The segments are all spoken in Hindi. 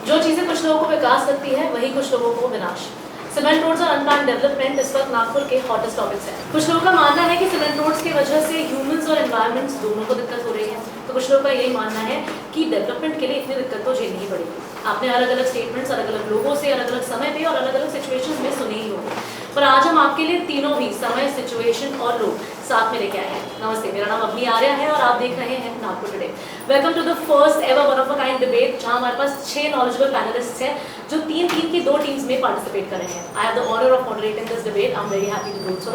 जो चीज़ें कुछ लोगों को विकास करती है वही कुछ लोगों को विनाश। सीमेंट रोड्स और अनप्लान्ड डेवलपमेंट इस वक्त नागपुर के हॉटेस्ट टॉपिक्स हैं। कुछ लोगों का मानना है कि सीमेंट रोड्स की वजह से ह्यूमंस और एनवायरमेंट्स दोनों को दिक्कत हो रही है, तो कुछ लोगों का यही मानना है कि डेवलपमेंट के लिए इतनी दिक्कत तो झेलनी ही पड़ेगी। आपने अलग अलग स्टेटमेंट्स अलग अलग लोगों से अलग अलग समय पे और अलग अलग सिचुएशंस में सुने ही होंगे, पर आज हम आपके लिए तीनों भी समय, सिचुएशन और लोग साथ में लेके आए हैं। नमस्ते, मेरा नाम अवनी आर्या है और आप देख रहे हैं Nagpur today. Welcome to the first ever one of a kind debate, जहां हमारे पास 6 नॉलेजेबल पैनलिस्ट्स हैं जो तीन की 2 टीम्स में पार्टिसिपेट कर रहे हैं। I have the honour of moderating this debate. I am very happy to do so.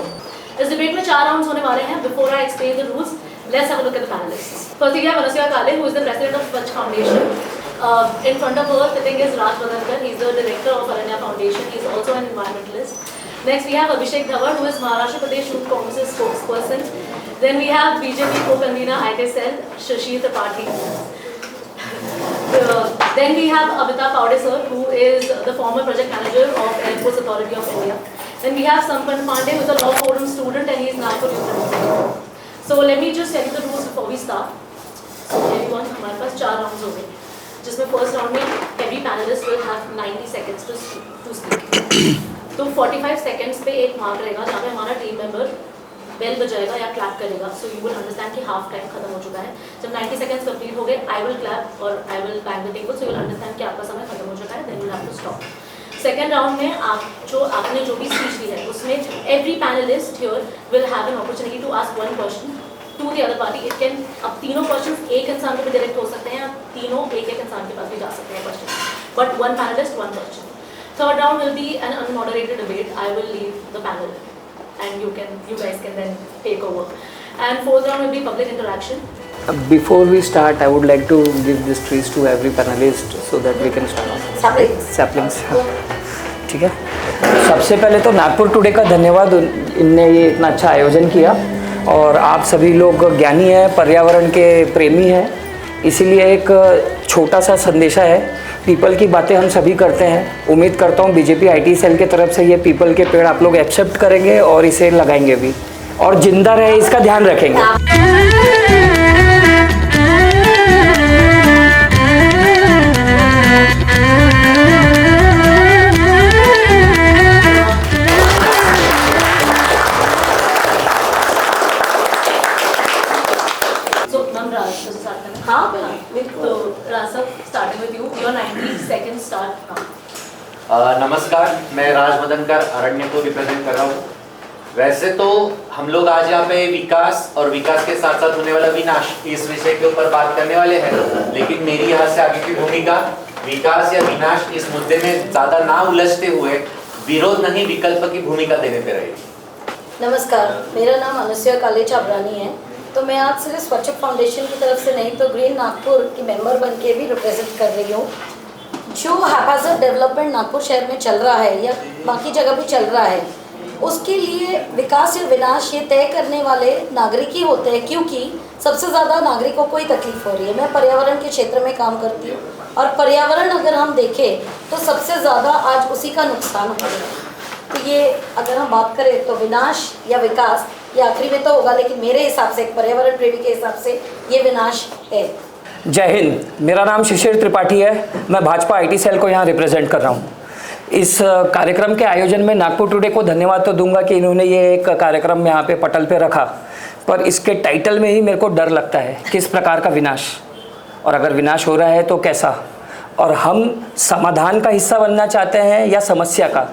इस डिबेट में 4 राउंड्स होने वाले हैं। Before I explain the rules, let's have a look at the panelists. Firstly we have Anusuya Kale, who is the president of Swachh foundation. In front of her sitting is Raj Vadankar. He is the director of Aranya Foundation. He is also an environmentalist. Next we have Abhishek Dhawad, who is Maharashtra Pradesh Youth Congress spokesperson. Then we have BJP co-convener ITSL, Shashi Tripathi. Then we have Abhita Paude sir, who is the former project manager of Airports Authority of India. Then we have Sampan Pandey, who is a law forum student and he is Nagpur Youth Representative. So let me just tell you the rules before we start. So everyone, हमारे पास 4 राउंड्स हो गए, जिसमें फर्स्ट राउंड में every panelist will have 90 seconds to speak. तो 45 सेकंड्स पे एक मार्क रहेगा जहाँ पे हमारा टीम मेंबर बेल बजाएगा या क्लैप करेगा, सो यू विल अंडरस्टैंड कि हाफ टाइम खत्म हो चुका है। जब 90 सेकंड्स कंप्लीट हो गए, आई विल क्लैप और I will bang the table, so you will understand कि आपका समय खत्म हो चुका है, then you have to stop. Second round में आपने जो भी स्पीच दी है उसमें every panelist here will have an opportunity to ask one question to the other party. It can, अब तीनों क्वेश्चंस एक इंसान के भी डायरेक्ट हो सकते हैं, तीनों एक इंसान के पास भी जा सकते हैं question, but one panelist one question. Third round will be an unmoderated debate. I will leave the panel and you guys can then take over. And fourth round will be public interaction. Before we start, I would like to give these trees to every panelist so that we can start off. Saplings. ठीक है। सबसे पहले तो नागपुर टुडे का धन्यवाद, इनने ये इतना अच्छा आयोजन किया और आप सभी लोग ज्ञानी हैं, पर्यावरण के प्रेमी हैं, इसीलिए एक छोटा सा संदेशा है। पीपल की बातें हम सभी करते हैं। उम्मीद करता हूँ बीजेपी आईटी सेल के तरफ से ये पीपल के पेड़ आप लोग एक्सेप्ट करेंगे और इसे लगाएंगे भी, और जिंदा रहे इसका ध्यान रखेंगे। नमस्कार, मैं राज वदनकर अरण्य को रिप्रेजेंट कर रहा हूँ। वैसे तो हम लोग आज यहाँ पे विकास और विकास के साथ साथ होने वाला विनाश इस विषय के ऊपर बात करने वाले हैं, लेकिन मेरी यहाँ से आगे की भूमिका विकास या विनाश इस मुद्दे में ज्यादा ना उलझते हुए विरोध नहीं विकल्प की भूमिका देने पे रहेगी। नमस्कार, मेरा नाम अनुसुया काले चाबरानी है। तो मैं आज सिर्फ स्वच्छ फाउंडेशन की तरफ से नहीं तो ग्रीन नागपुर की मेंबर बन के भी रिप्रेजेंट कर रही हूँ। जो हैप्पीनेस डेवलपमेंट नागपुर शहर में चल रहा है या बाकी जगह भी चल रहा है, उसके लिए विकास या विनाश ये तय करने वाले नागरिक ही होते हैं, क्योंकि सबसे ज़्यादा नागरिकों को ही तकलीफ हो रही है। मैं पर्यावरण के क्षेत्र में काम करती हूँ और पर्यावरण अगर हम देखें तो सबसे ज़्यादा आज उसी का नुकसान हो रहा है। तो ये अगर हम बात करें तो विनाश या विकास ये आखिरी में तो होगा, लेकिन मेरे हिसाब से, एक पर्यावरण प्रेमी के हिसाब से, ये विनाश है। जय हिंद, मेरा नाम शिशिर त्रिपाठी है। मैं भाजपा आईटी सेल को यहाँ रिप्रेजेंट कर रहा हूँ। इस कार्यक्रम के आयोजन में नागपुर टुडे को धन्यवाद तो दूंगा कि इन्होंने ये एक कार्यक्रम यहाँ पे पटल पे रखा, पर इसके टाइटल में ही मेरे को डर लगता है, किस प्रकार का विनाश, और अगर विनाश हो रहा है तो कैसा, और हम समाधान का हिस्सा बनना चाहते हैं या समस्या का।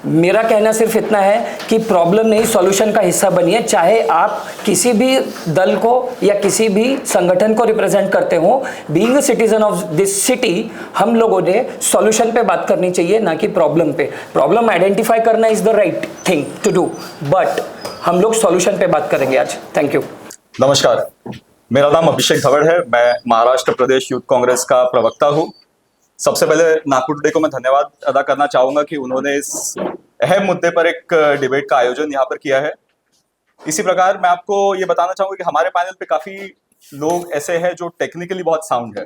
मेरा कहना सिर्फ इतना है कि प्रॉब्लम नहीं, सॉल्यूशन का हिस्सा बनिए। चाहे आप किसी भी दल को या किसी भी संगठन को रिप्रेजेंट करते हो, being a citizen of this city, हम लोगों ने सॉल्यूशन पे बात करनी चाहिए, ना कि प्रॉब्लम पे। प्रॉब्लम आइडेंटिफाई करना is the right thing to do, but हम लोग सॉल्यूशन पे बात करेंगे आज। Thank you. नमस्कार, मेरा नाम अभिषेक धवड़ है। मैं महाराष्ट्र प्रदेश यूथ कांग्रेस का प्रवक्ता हूँ। सबसे पहले नागपुर टुडे को मैं धन्यवाद अदा करना चाहूंगा कि उन्होंने इस अहम मुद्दे पर एक डिबेट का आयोजन यहाँ पर किया है। इसी प्रकार मैं आपको ये बताना चाहूंगा कि हमारे पैनल पे काफी लोग ऐसे हैं जो टेक्निकली बहुत साउंड है।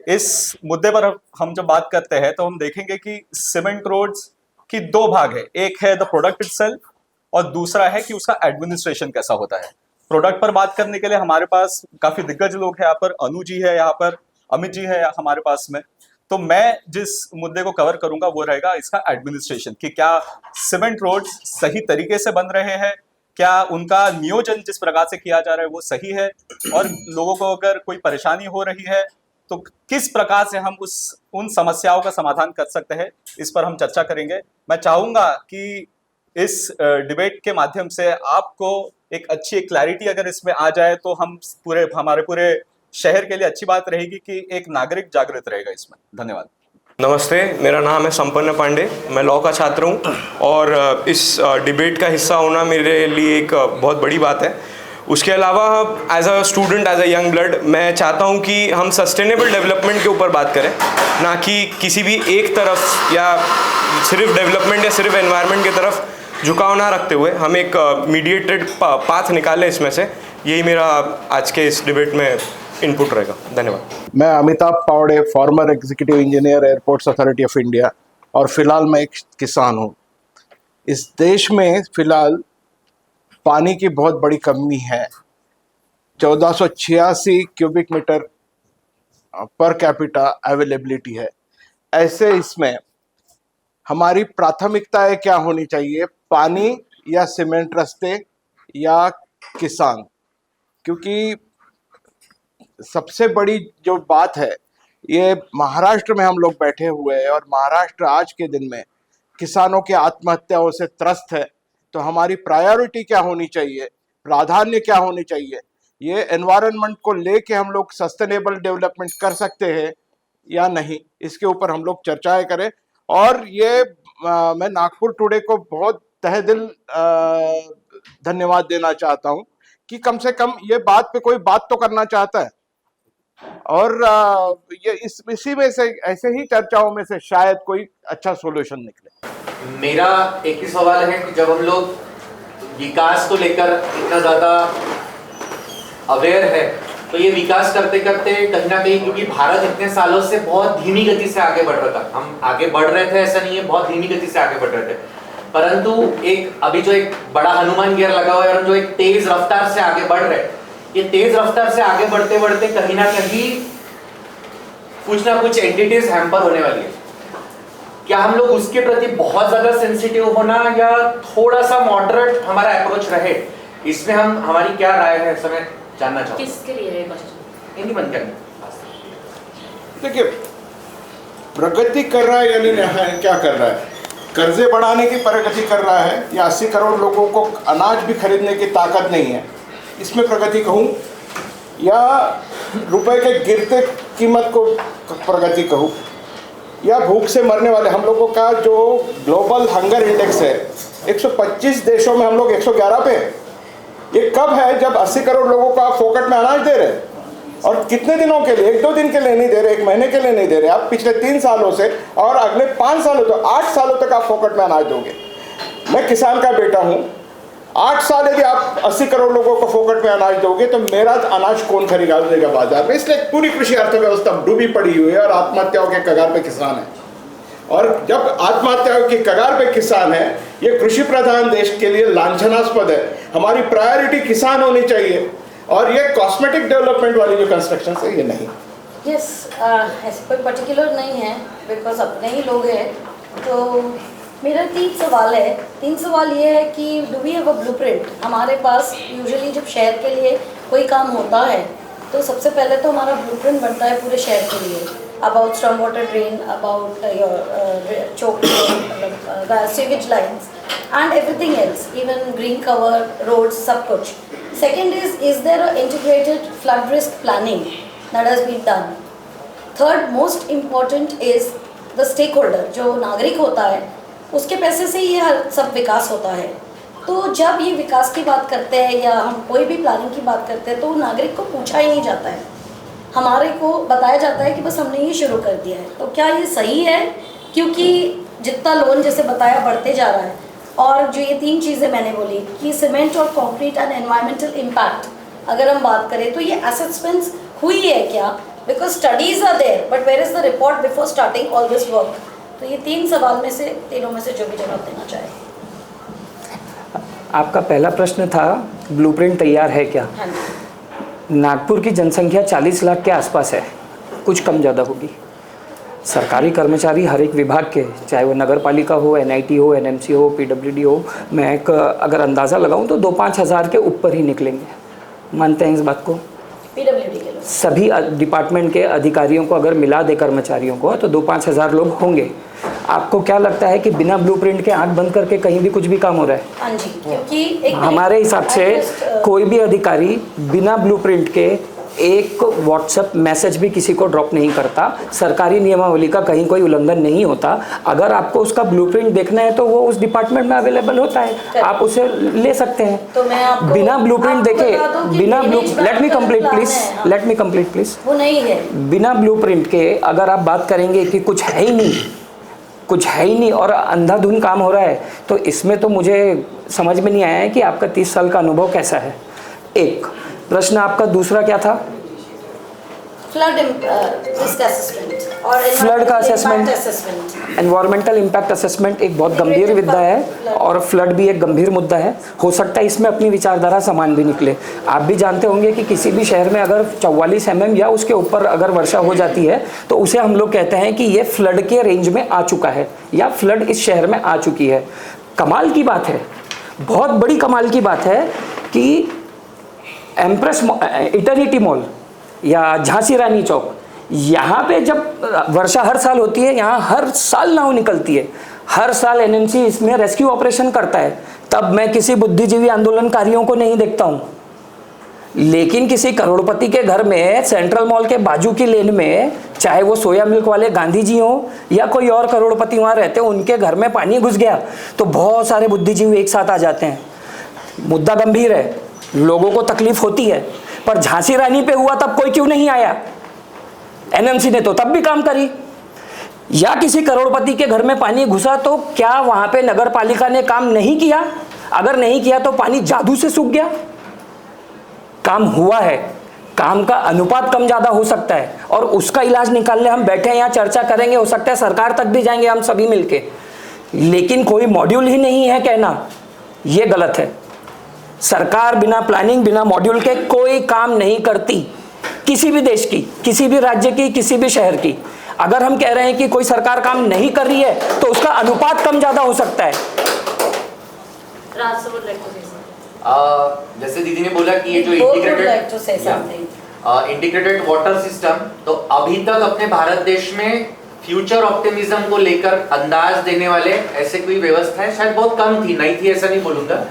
इस मुद्दे पर हम जब बात करते हैं तो हम देखेंगे कि सीमेंट रोड्स की 2 भाग है। एक है द प्रोडक्ट इटसेल्फ और दूसरा है कि उसका एडमिनिस्ट्रेशन कैसा होता है। प्रोडक्ट पर बात करने के लिए हमारे पास काफी दिग्गज लोग हैं। यहाँ पर अनु जी है, यहाँ पर अमित जी है हमारे पास में। तो मैं जिस मुद्दे को कवर करूंगा वो रहेगा इसका एडमिनिस्ट्रेशन, कि क्या सीमेंट रोड्स सही तरीके से बन रहे हैं, क्या उनका नियोजन जिस प्रकार से किया जा रहा है वो सही है, और लोगों को अगर कोई परेशानी हो रही है तो किस प्रकार से हम उन समस्याओं का समाधान कर सकते हैं, इस पर हम चर्चा करेंगे। मैं चाहूंगा कि इस डिबेट के माध्यम से आपको एक अच्छी क्लैरिटी अगर इसमें आ जाए तो हमारे पूरे शहर के लिए अच्छी बात रहेगी कि एक नागरिक जागृत रहेगा इसमें। धन्यवाद। नमस्ते, मेरा नाम है संपन्न पांडे, मैं लॉ का छात्र हूँ और इस डिबेट का हिस्सा होना मेरे लिए एक बहुत बड़ी बात है। उसके अलावा as a student, as a young blood, मैं चाहता हूँ कि हम सस्टेनेबल डेवलपमेंट के ऊपर बात करें, ना कि किसी भी एक तरफ या सिर्फ डेवलपमेंट या सिर्फ एनवायरनमेंट की तरफ झुकाव ना रखते हुए हम एक मीडिएटेड पाथ निकालें इसमें से। यही मेरा आज के इस डिबेट में इनपुट रहेगा। धन्यवाद। मैं Amitabh Pawde, former executive engineer, airports authority of India, और फिलहाल मैं एक किसान हूँ। इस देश में फिलहाल पानी की बहुत बड़ी कमी है। 1486 cubic meter per capita availability है। ऐसे इसमें हमारी प्राथमिकताएं क्या होनी चाहिए, पानी या सीमेंट रास्ते या किसान? क्योंकि सबसे बड़ी जो बात है, ये महाराष्ट्र में हम लोग बैठे हुए हैं और महाराष्ट्र आज के दिन में किसानों की आत्महत्याओं से त्रस्त है। तो हमारी प्रायोरिटी क्या होनी चाहिए, प्राधान्य क्या होनी चाहिए? ये एनवायरनमेंट को लेके हम लोग सस्टेनेबल डेवलपमेंट कर सकते हैं या नहीं, इसके ऊपर हम लोग चर्चाएं करें। और ये मैं नागपुर टुडे को बहुत तहे दिल धन्यवाद देना चाहता हूँ कि कम से कम ये बात पे कोई बात तो करना चाहता है। और ये इसी में से, ऐसे ही चर्चाओं में से शायद कोई अच्छा सॉल्यूशन निकले। मेरा एक ही सवाल है कि जब हम लोग विकास को लेकर इतना ज़्यादा अवेयर है, तो ये विकास करते करते कहीं ना कहीं, क्योंकि भारत इतने सालों से बहुत धीमी गति से आगे बढ़ रहा था, हम आगे बढ़ रहे थे ऐसा नहीं है, बहुत धीमी गति से आगे बढ़ रहे थे, परंतु अभी जो एक बड़ा हनुमान गियर लगा हुआ है और जो एक तेज रफ्तार से आगे बढ़ रहे हैं, ये तेज रफ्तार से आगे बढ़ते बढ़ते कहीं ना कहीं कुछ ना कुछ एंटिटीज हैम्पर होने वाली है। क्या हम लोग उसके प्रति बहुत ज्यादा सेंसिटिव होना या थोड़ा सा मॉडरेट हमारा अप्रोच रहे, इसमें हमारी क्या राय है, समय जानना चाहूँगा। किसके लिए है क्वेश्चन? इन्हीं बंद करना। देखिए, प्रगति कर रहा है या नहीं है, क्या कर रहा है? कर्जे बढ़ाने की प्रगति कर रहा है या 80 करोड़ लोगों को अनाज भी खरीदने की ताकत नहीं है, इसमें प्रगति कहूँ, या रुपए के गिरते कीमत को प्रगति कहूँ, या भूख से मरने वाले हम लोगों का जो ग्लोबल हंगर इंडेक्स है 125 देशों में हम लोग 111 पे। ये कब है जब 80 करोड़ लोगों को आप फोकट में अनाज दे रहे, और कितने दिनों के लिए? 1-2 दिन के लिए नहीं दे रहे, 1 महीने के लिए नहीं दे रहे, आप पिछले 3 सालों से और अगले 5 सालों तो 8 सालों तक आप फोकट में अनाज दोगे। मैं किसान का बेटा हूँ, 8 साल यदि आप 80 करोड़ लोगों को फोकट में अनाज दोगे तो मेरा अनाज कौन खरीदेगा बाजार में? इसलिए पूरी कृषि अर्थव्यवस्था डूबी पड़ी हुई है और आत्महत्याओं के कगार पे किसान है। और जब आत्महत्याओं की कगार पे किसान है, ये कृषि प्रधान देश के लिए लांछनास्पद है। हमारी प्रायोरिटी किसान होनी चाहिए, और ये कॉस्मेटिक डेवलपमेंट वाली जो कंस्ट्रक्शन है ये नहीं। यस, ऐसे कोई पर्टिकुलर नहीं है, बिकॉज अपने ही लोग हैं। तो मेरा 3 सवाल है। 3 सवाल ये है कि do we have a blueprint? हमारे पास यूजुअली जब शहर के लिए कोई काम होता है तो सबसे पहले तो हमारा ब्लूप्रिंट बनता है पूरे शहर के लिए, about storm water drain, about your choke, sewage lines and everything else, even green cover, roads, सब कुछ। Second is there an integrated flood risk planning that has been done? Third most important is the stakeholder, जो नागरिक होता है, उसके पैसे से ये हर सब विकास होता है। तो जब ये विकास की बात करते हैं या हम कोई भी प्लानिंग की बात करते हैं तो नागरिक को पूछा ही नहीं जाता है, हमारे को बताया जाता है कि बस हमने ये शुरू कर दिया है। तो क्या ये सही है? क्योंकि जितना लोन जैसे बताया बढ़ते जा रहा है, और जो ये 3 चीज़ें मैंने बोली कि सीमेंट और कंक्रीट एंड एनवायरमेंटल इम्पैक्ट, अगर हम बात करें तो ये असेसमेंट्स हुई है क्या? Because studies are there but where is the report before starting all this work? तो ये 3 सवाल में से, तीनों में से जो भी जवाब देना चाहे। आपका पहला प्रश्न था ब्लूप्रिंट तैयार है क्या? हाँ जी। नागपुर की जनसंख्या 40 लाख के आसपास है, कुछ कम ज़्यादा होगी। सरकारी कर्मचारी हर एक विभाग के, चाहे वो नगर पालिका हो, NIT हो, NMC हो, PWD हो, मैं एक अगर अंदाज़ा लगाऊं तो 2-5 हज़ार के ऊपर ही निकलेंगे। मानते हैं इस बात को? PWD के लोग सभी डिपार्टमेंट के अधिकारियों को अगर मिला दे कर्मचारियों को तो 2-5 हज़ार लोग होंगे। आपको क्या लगता है कि बिना ब्लूप्रिंट के आंख बंद करके कहीं भी कुछ भी काम हो रहा है? हाँ जी, क्योंकि एक हमारे हिसाब से कोई भी अधिकारी बिना ब्लूप्रिंट के एक व्हाट्सएप मैसेज भी किसी को ड्रॉप नहीं करता। सरकारी नियमावली का कहीं कोई उल्लंघन नहीं होता। अगर आपको उसका ब्लूप्रिंट देखना है तो वो उस डिपार्टमेंट में अवेलेबल होता है, आप उसे ले सकते हैं। तो मैं आपको बिना ब्लूप्रिंट देखे, बिना लेट मी कंप्लीट प्लीज, वो नहीं है। बिना ब्लूप्रिंट के अगर आप बात करेंगे कि कुछ है ही नहीं और अंधाधुंध काम हो रहा है, तो इसमें तो मुझे समझ में नहीं आया है कि आपका 30 साल का अनुभव कैसा है। एक प्रश्न आपका दूसरा क्या था? फ्लड इसका असेसमेंट और फ्लड का असेसमेंट, एनवायरमेंटल इम्पैक्ट असेसमेंट एक बहुत गंभीर मुद्दा है और फ्लड भी एक गंभीर मुद्दा है। हो सकता है इसमें अपनी विचारधारा समान भी निकले। आप भी जानते होंगे कि किसी भी शहर में अगर 44 mm या उसके ऊपर अगर वर्षा हो जाती है तो उसे हम लोग कहते हैं कि ये फ्लड के रेंज में आ चुका है या फ्लड इस शहर में आ चुकी है। कमाल की बात है, बहुत बड़ी कमाल की बात है कि एम्प्रेस इटर्निटी मॉल या झांसी रानी चौक, यहाँ पे जब वर्षा हर साल होती है, यहाँ हर साल नाव निकलती है, हर साल NMC इसमें रेस्क्यू ऑपरेशन करता है, तब मैं किसी बुद्धिजीवी आंदोलनकारियों को नहीं देखता हूँ। लेकिन किसी करोड़पति के घर में सेंट्रल मॉल के बाजू की लेन में, चाहे वो सोया मिल्क वाले गांधी जी हो या कोई और करोड़पति वहाँ रहते हो, उनके घर में पानी घुस गया तो बहुत सारे बुद्धिजीवी एक साथ आ जाते हैं। मुद्दा गंभीर है, लोगों को तकलीफ होती है, पर झांसी रानी पे हुआ तब कोई क्यों नहीं आया? NMC ने तो तब भी काम करी। या किसी करोड़पति के घर में पानी घुसा तो क्या वहां पे नगर पालिका ने काम नहीं किया? अगर नहीं किया तो पानी जादू से सूख गया? काम हुआ है, काम का अनुपात कम ज्यादा हो सकता है और उसका इलाज निकालने हम बैठे हैं, यहाँ चर्चा करेंगे, हो सकता है सरकार तक भी जाएंगे हम सभी मिलके, लेकिन कोई मॉड्यूल ही नहीं है कहना, ये गलत है। सरकार बिना प्लानिंग, बिना मॉड्यूल के कोई काम नहीं करती, किसी भी देश की, किसी भी राज्य की, किसी भी शहर की। अगर हम कह रहे हैं कि कोई सरकार काम नहीं कर रही है तो उसका अनुपात कम ज्यादा हो सकता है। जैसे दीदी ने बोला कि ये जो इंटीग्रेटेड वाटर सिस्टम, तो अभी तक अपने भारत देश में फ्यूचर ऑप्टिमिज्म को लेकर अंदाज देने वाले ऐसे कोई व्यवस्था है, शायद बहुत कम थी, नहीं थी ऐसा नहीं बोलूंगा।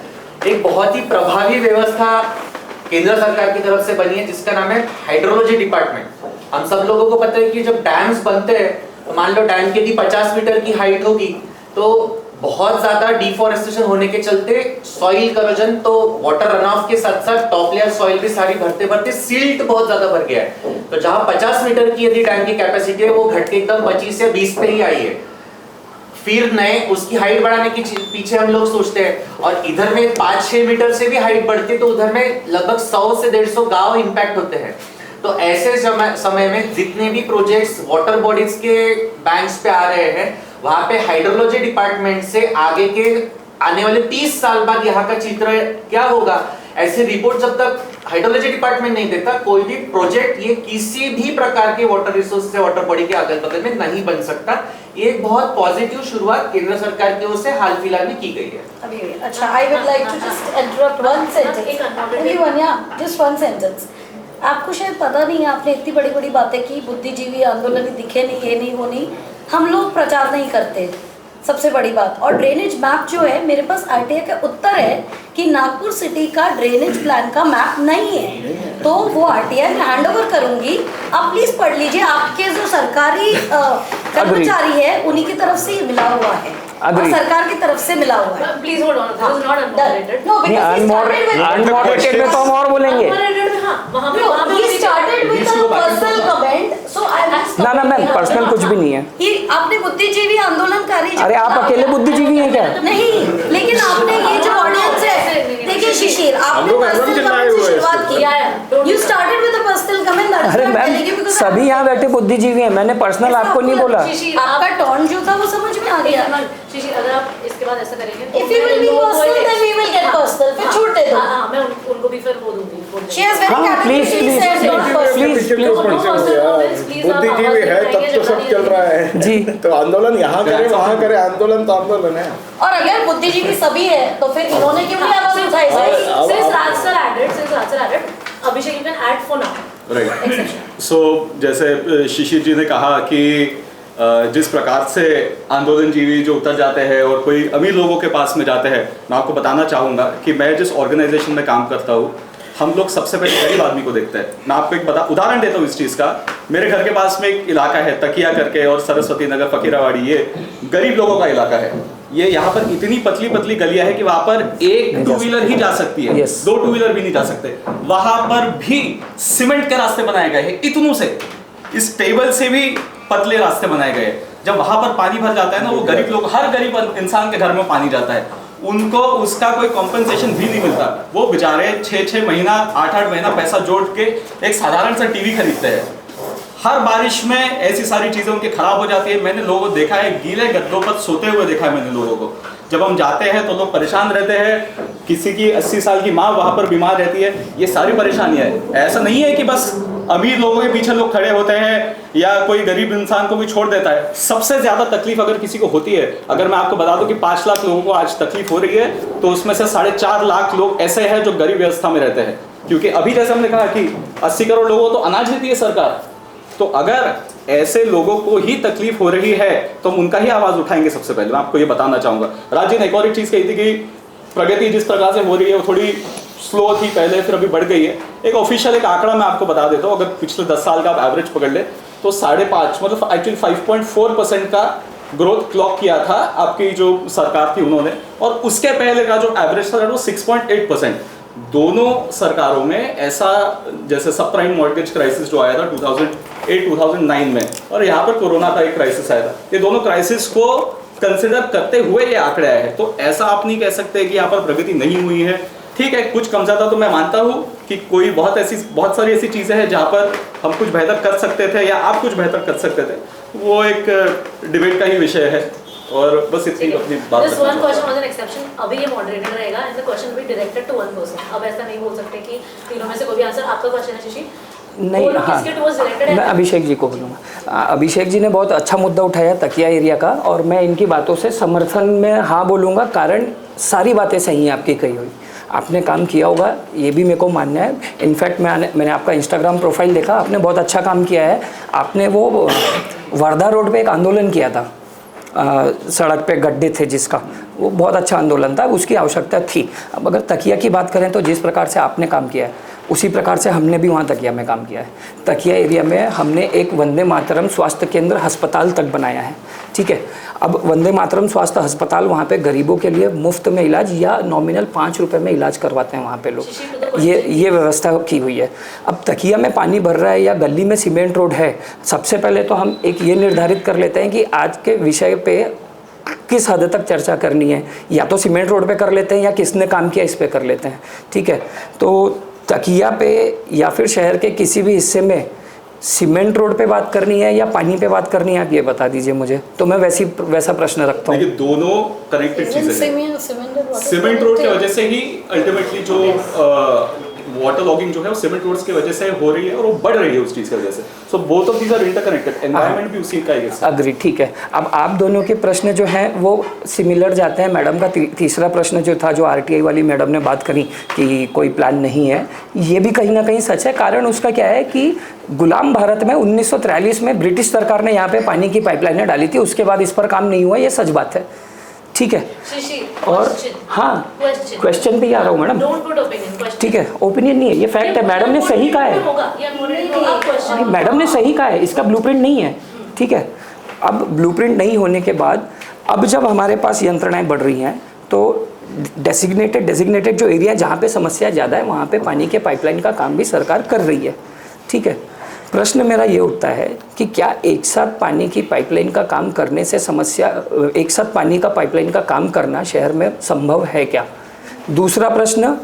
एक बहुत ही प्रभावी व्यवस्था केंद्र सरकार की तरफ से बनी है जिसका नाम है हाइड्रोलॉजी डिपार्टमेंट। हम सब लोगों को पता है कि जब डैम्स बनते हैं तो मान लो डैम की यदि 50 मीटर की हाइट होगी तो बहुत ज्यादा डिफॉरेस्टेशन होने के चलते सॉइल करोजन, तो वाटर रन ऑफ के साथ साथ टॉप लेयर सॉइल भी सारी भरते भरते सिल्ट बहुत ज्यादा भर गया है। तो जहां 50 मीटर की यदि डैम की कैपेसिटी है वो घट के एकदम 25 या 20 पे ही आई है। फिर नए उसकी हाइट बढ़ाने के पीछे हम लोग सोचते हैं और इधर में 5-6 मीटर से भी हाइट बढ़ती है तो उधर में लगभग 100 से 150 गांव इंपैक्ट होते हैं। तो ऐसे समय में जितने भी प्रोजेक्ट्स वाटर बॉडीज के बैंक्स पे आ रहे हैं वहां पे हाइड्रोलॉजी डिपार्टमेंट से आगे के आने वाले 30 साल बाद यहाँ का चित्र क्या होगा, ऐसी रिपोर्ट जब तक हाइड्रोलॉजी डिपार्टमेंट नहीं देता कोई भी प्रोजेक्ट ये किसी भी प्रकार के वाटर रिसोर्स से वाटर बॉडी के अगल बगल में नहीं बन सकता। ये एक बहुत पॉजिटिव शुरुआत केंद्र सरकार की ओर से हाल फिलहाल में की गई है। अच्छा, I would like to just interrupt one sentence, just one sentence. आपको शायद पता नहीं है, आपने इतनी बड़ी बड़ी बातें की, बुद्धिजीवी आंदोलन दिखे नहीं, ये नहीं वो नहीं, हम लोग प्रचार नहीं करते, सबसे बड़ी बात। और ड्रेनेज मैप जो है मेरे पास RTI का उत्तर है कि नागपुर सिटी का ड्रेनेज प्लान का मैप नहीं है, तो वो RTI में हैंड ओवर करूंगी, आप प्लीज पढ़ लीजिए। आपके जो सरकारी कर्मचारी है उन्हीं की तरफ से मिला हुआ है और सरकार की तरफ से मिला हुआ है। Please hold on, this is not unmoderated. No, unmoderated में तो हम और बोलेंगे। He started with a personal comment, so I will ना मैम, पर्सनल कुछ भी नहीं है। आपने बुद्धिजीवी आंदोलनकारी, अरे आप अकेले बुद्धिजीवी हैं क्या? नहीं, लेकिन आपने ये जो ऑडियंस है, देखिए शिशिर, आपने पर्सनल कमेंट से शुरुआत की, you started with a still come in, that's अरे what I'm telling you, ma'am because सभी यहाँ बैठे बुद्धिजीवी हैं, मैंने पर्सनल आपको नहीं बोला। शिशिर, आपका टोन जो था वो समझ में आ गया। शिशिर, अगर आप इसके बाद ऐसा करेंगे तो If you will be personal, then we will get personal. फिर छूट दे दो। हाँ, मैं उनको भी फिर वो दूंगी। She has very हाँ, please, categorically please, said not please, personal. please, बुद्धिजीवी है तब तो सब चल रहा है जी। तो आंदोलन यहाँ करे वहाँ करे, आंदोलन तो आंदोलन है। और अगर बुद्धिजीवी सभी है तो फिर इन्होंने क्यों नहीं आवाज उठाई भाई? Since Raj sir added, Abhishek you can add for now. Right. So जैसे शिशिर जी ने कहा कि जिस प्रकार से आंदोलनजीवी जो उतर जाते हैं और कोई अमीर लोगों के पास में जाते हैं, मैं आपको बताना चाहूँगा कि मैं जिस ऑर्गेनाइजेशन में काम करता हूँ, हम लोग सबसे पहले गरीब आदमी को देखते हैं। मैं आपको एक उदाहरण देता हूँ इस चीज़ का। मेरे घर के पास में एक इलाका है तकिया करके और सरस्वती नगर फकीरावाड़ी, ये गरीब लोगों का इलाका है। ये यहाँ पर इतनी पतली पतली गलियां है कि वहाँ पर एक टू व्हीलर ही जा सकती है, Yes. 2 टू व्हीलर भी नहीं जा सकते। वहाँ पर भी सीमेंट के रास्ते बनाए गए हैं, इतनों से, इस टेबल से भी पतले रास्ते बनाए गए। जब वहाँ पर पानी भर जाता है ना, वो गरीब लोग, हर गरीब इंसान के घर में पानी जाता है, उनको उसका कोई कॉम्पेंसेशन भी नहीं मिलता। वो बेचारे 6-6 महीना 8-8 महीना पैसा जोड़ के एक साधारण सा टीवी खरीदते हैं। हर बारिश में ऐसी सारी चीज़ें उनकी खराब हो जाती है। मैंने लोगों को देखा है, गीले गद्दों पर सोते हुए देखा है मैंने लोगों को। जब हम जाते हैं तो लोग परेशान रहते हैं। किसी की 80 साल की माँ वहाँ पर बीमार रहती है। ये सारी परेशानियाँ है। ऐसा नहीं है कि बस अमीर लोगों के पीछे लोग खड़े होते हैं या कोई गरीब इंसान को भी छोड़ देता है। सबसे ज़्यादा तकलीफ अगर किसी को होती है, अगर मैं आपको बता दूं कि 5 लाख लोगों को आज तकलीफ हो रही है, तो उसमें से 4.5 लाख लोग ऐसे हैं जो गरीब व्यवस्था में रहते हैं। क्योंकि अभी जैसे हमने कहा कि 80 करोड़ लोगों को तो अनाज देती है सरकार। तो अगर ऐसे लोगों को ही तकलीफ हो रही है तो हम उनका ही आवाज उठाएंगे। सबसे पहले मैं आपको ये बताना चाहूंगा। राज्य ने एक और एक चीज कही थी कि प्रगति जिस प्रकार से हो रही है वो थोड़ी स्लो थी पहले, फिर अभी बढ़ गई है। एक ऑफिशियल एक आंकड़ा मैं आपको बता देता हूँ। अगर पिछले 10 साल का आप एवरेज पकड़ ले तो 5.5 मतलब एक्चुअली 5.4% का ग्रोथ क्लॉक किया था आपकी जो सरकार थी उन्होंने, और उसके पहले का जो एवरेज था वो 6.8%। दोनों सरकारों में ऐसा, जैसे सब प्राइम मॉर्गेज क्राइसिस जो आया था 2008-2009 में, और यहाँ पर कोरोना का एक क्राइसिस आया था, ये दोनों क्राइसिस को कंसिडर करते हुए ये आंकड़े आए हैं। तो ऐसा आप नहीं कह सकते कि यहाँ पर प्रगति नहीं हुई है। ठीक है, कुछ कम ज़्यादा तो मैं मानता हूँ कि कोई बहुत सारी ऐसी चीज़ें हैं जहाँ पर हम कुछ बेहतर कर सकते थे या आप कुछ बेहतर कर सकते थे। वो एक डिबेट का ही विषय है। और बस इतनी अपनी बात। This one question was an exception. अभी ये moderated रहेगा and the question will be directed to one person. अब ऐसा नहीं बोल सकते कि तीनों में से कोई भी आंसर। आपका क्वेश्चन है शशि? नहीं, हाँ, मैं अभिषेक जी को बोलूँगा। अभिषेक जी ने बहुत अच्छा मुद्दा उठाया तकिया एरिया का, और मैं इनकी बातों से समर्थन में हाँ बोलूँगा। कारण सारी बातें सही हैं आपकी कही हुई। आपने काम किया होगा, ये भी मेरे को मानना है। इनफैक्ट मैंने आपका इंस्टाग्राम प्रोफाइल देखा, आपने बहुत अच्छा काम किया है। आपने वो वर्धा रोड पे एक आंदोलन किया था, सड़क पे गड्ढे थे जिसका, वो बहुत अच्छा आंदोलन था, उसकी आवश्यकता थी। अब अगर तकिया की बात करें तो जिस प्रकार से आपने काम किया है उसी प्रकार से हमने भी वहाँ तकिया में काम किया है। तकिया एरिया में हमने एक वंदे मातरम स्वास्थ्य केंद्र अस्पताल तक बनाया है। ठीक है, अब वंदे मातरम स्वास्थ्य अस्पताल वहाँ पे गरीबों के लिए मुफ्त में इलाज या नॉमिनल 5 रुपये में इलाज करवाते हैं वहाँ पे लोग। ये व्यवस्था की हुई है। अब तकिया में पानी भर रहा है या गली में सीमेंट रोड है, सबसे पहले तो हम एक ये निर्धारित कर लेते हैं कि आज के विषय पे किस हद तक चर्चा करनी है। या तो सीमेंट रोड पे कर लेते हैं या किसने काम किया इस पे कर लेते हैं। ठीक है, तो तकिया पे या फिर शहर के किसी भी हिस्से में सीमेंट रोड पे बात करनी है या पानी पे बात करनी है, आप ये बता दीजिए मुझे, तो मैं वैसा प्रश्न रखता हूँ। देखिए, दोनों कनेक्टेड चीजें हैं। सीमेंट रोड की वजह से ही अल्टीमेटली जो वाटर लॉगिंग जो है वो सीमेंट रोड्स की वजह से हो रही है और वो बढ़ रही है उस चीज़ की वजह से। So both of these are interconnected, environment भी उसी का ही है। अग्री, ठीक है। अब आप दोनों के प्रश्न जो हैं वो सिमिलर जाते हैं। मैडम का तीसरा प्रश्न जो था, जो आरटीआई वाली मैडम ने बात करी कि कोई प्लान नहीं है, ये भी कहीं ना कहीं सच है। कारण उसका क्या है कि गुलाम भारत में 1943 में ब्रिटिश सरकार ने यहाँ पे पानी की पाइपलाइनें डाली थी, उसके बाद इस पर काम नहीं हुआ, ये सच बात है। ठीक है, और हाँ, क्वेश्चन पे ही आ रहा हूँ मैडम। ठीक है, ओपिनियन नहीं है, ये फैक्ट है। मैडम ने सही कहा है, मैडम ने सही कहा है, इसका ब्लूप्रिंट नहीं है। ठीक है, अब ब्लूप्रिंट नहीं होने के बाद अब जब हमारे पास यंत्रणाएं बढ़ रही हैं तो डेजिग्नेटेड जो एरिया जहाँ पे समस्या ज़्यादा है वहाँ पे पानी के पाइपलाइन का काम भी सरकार कर रही है। ठीक है, प्रश्न मेरा ये उठता है कि क्या एक साथ पानी की पाइपलाइन का काम करने से एक साथ पानी का पाइपलाइन का काम करना शहर में संभव है क्या? दूसरा प्रश्न,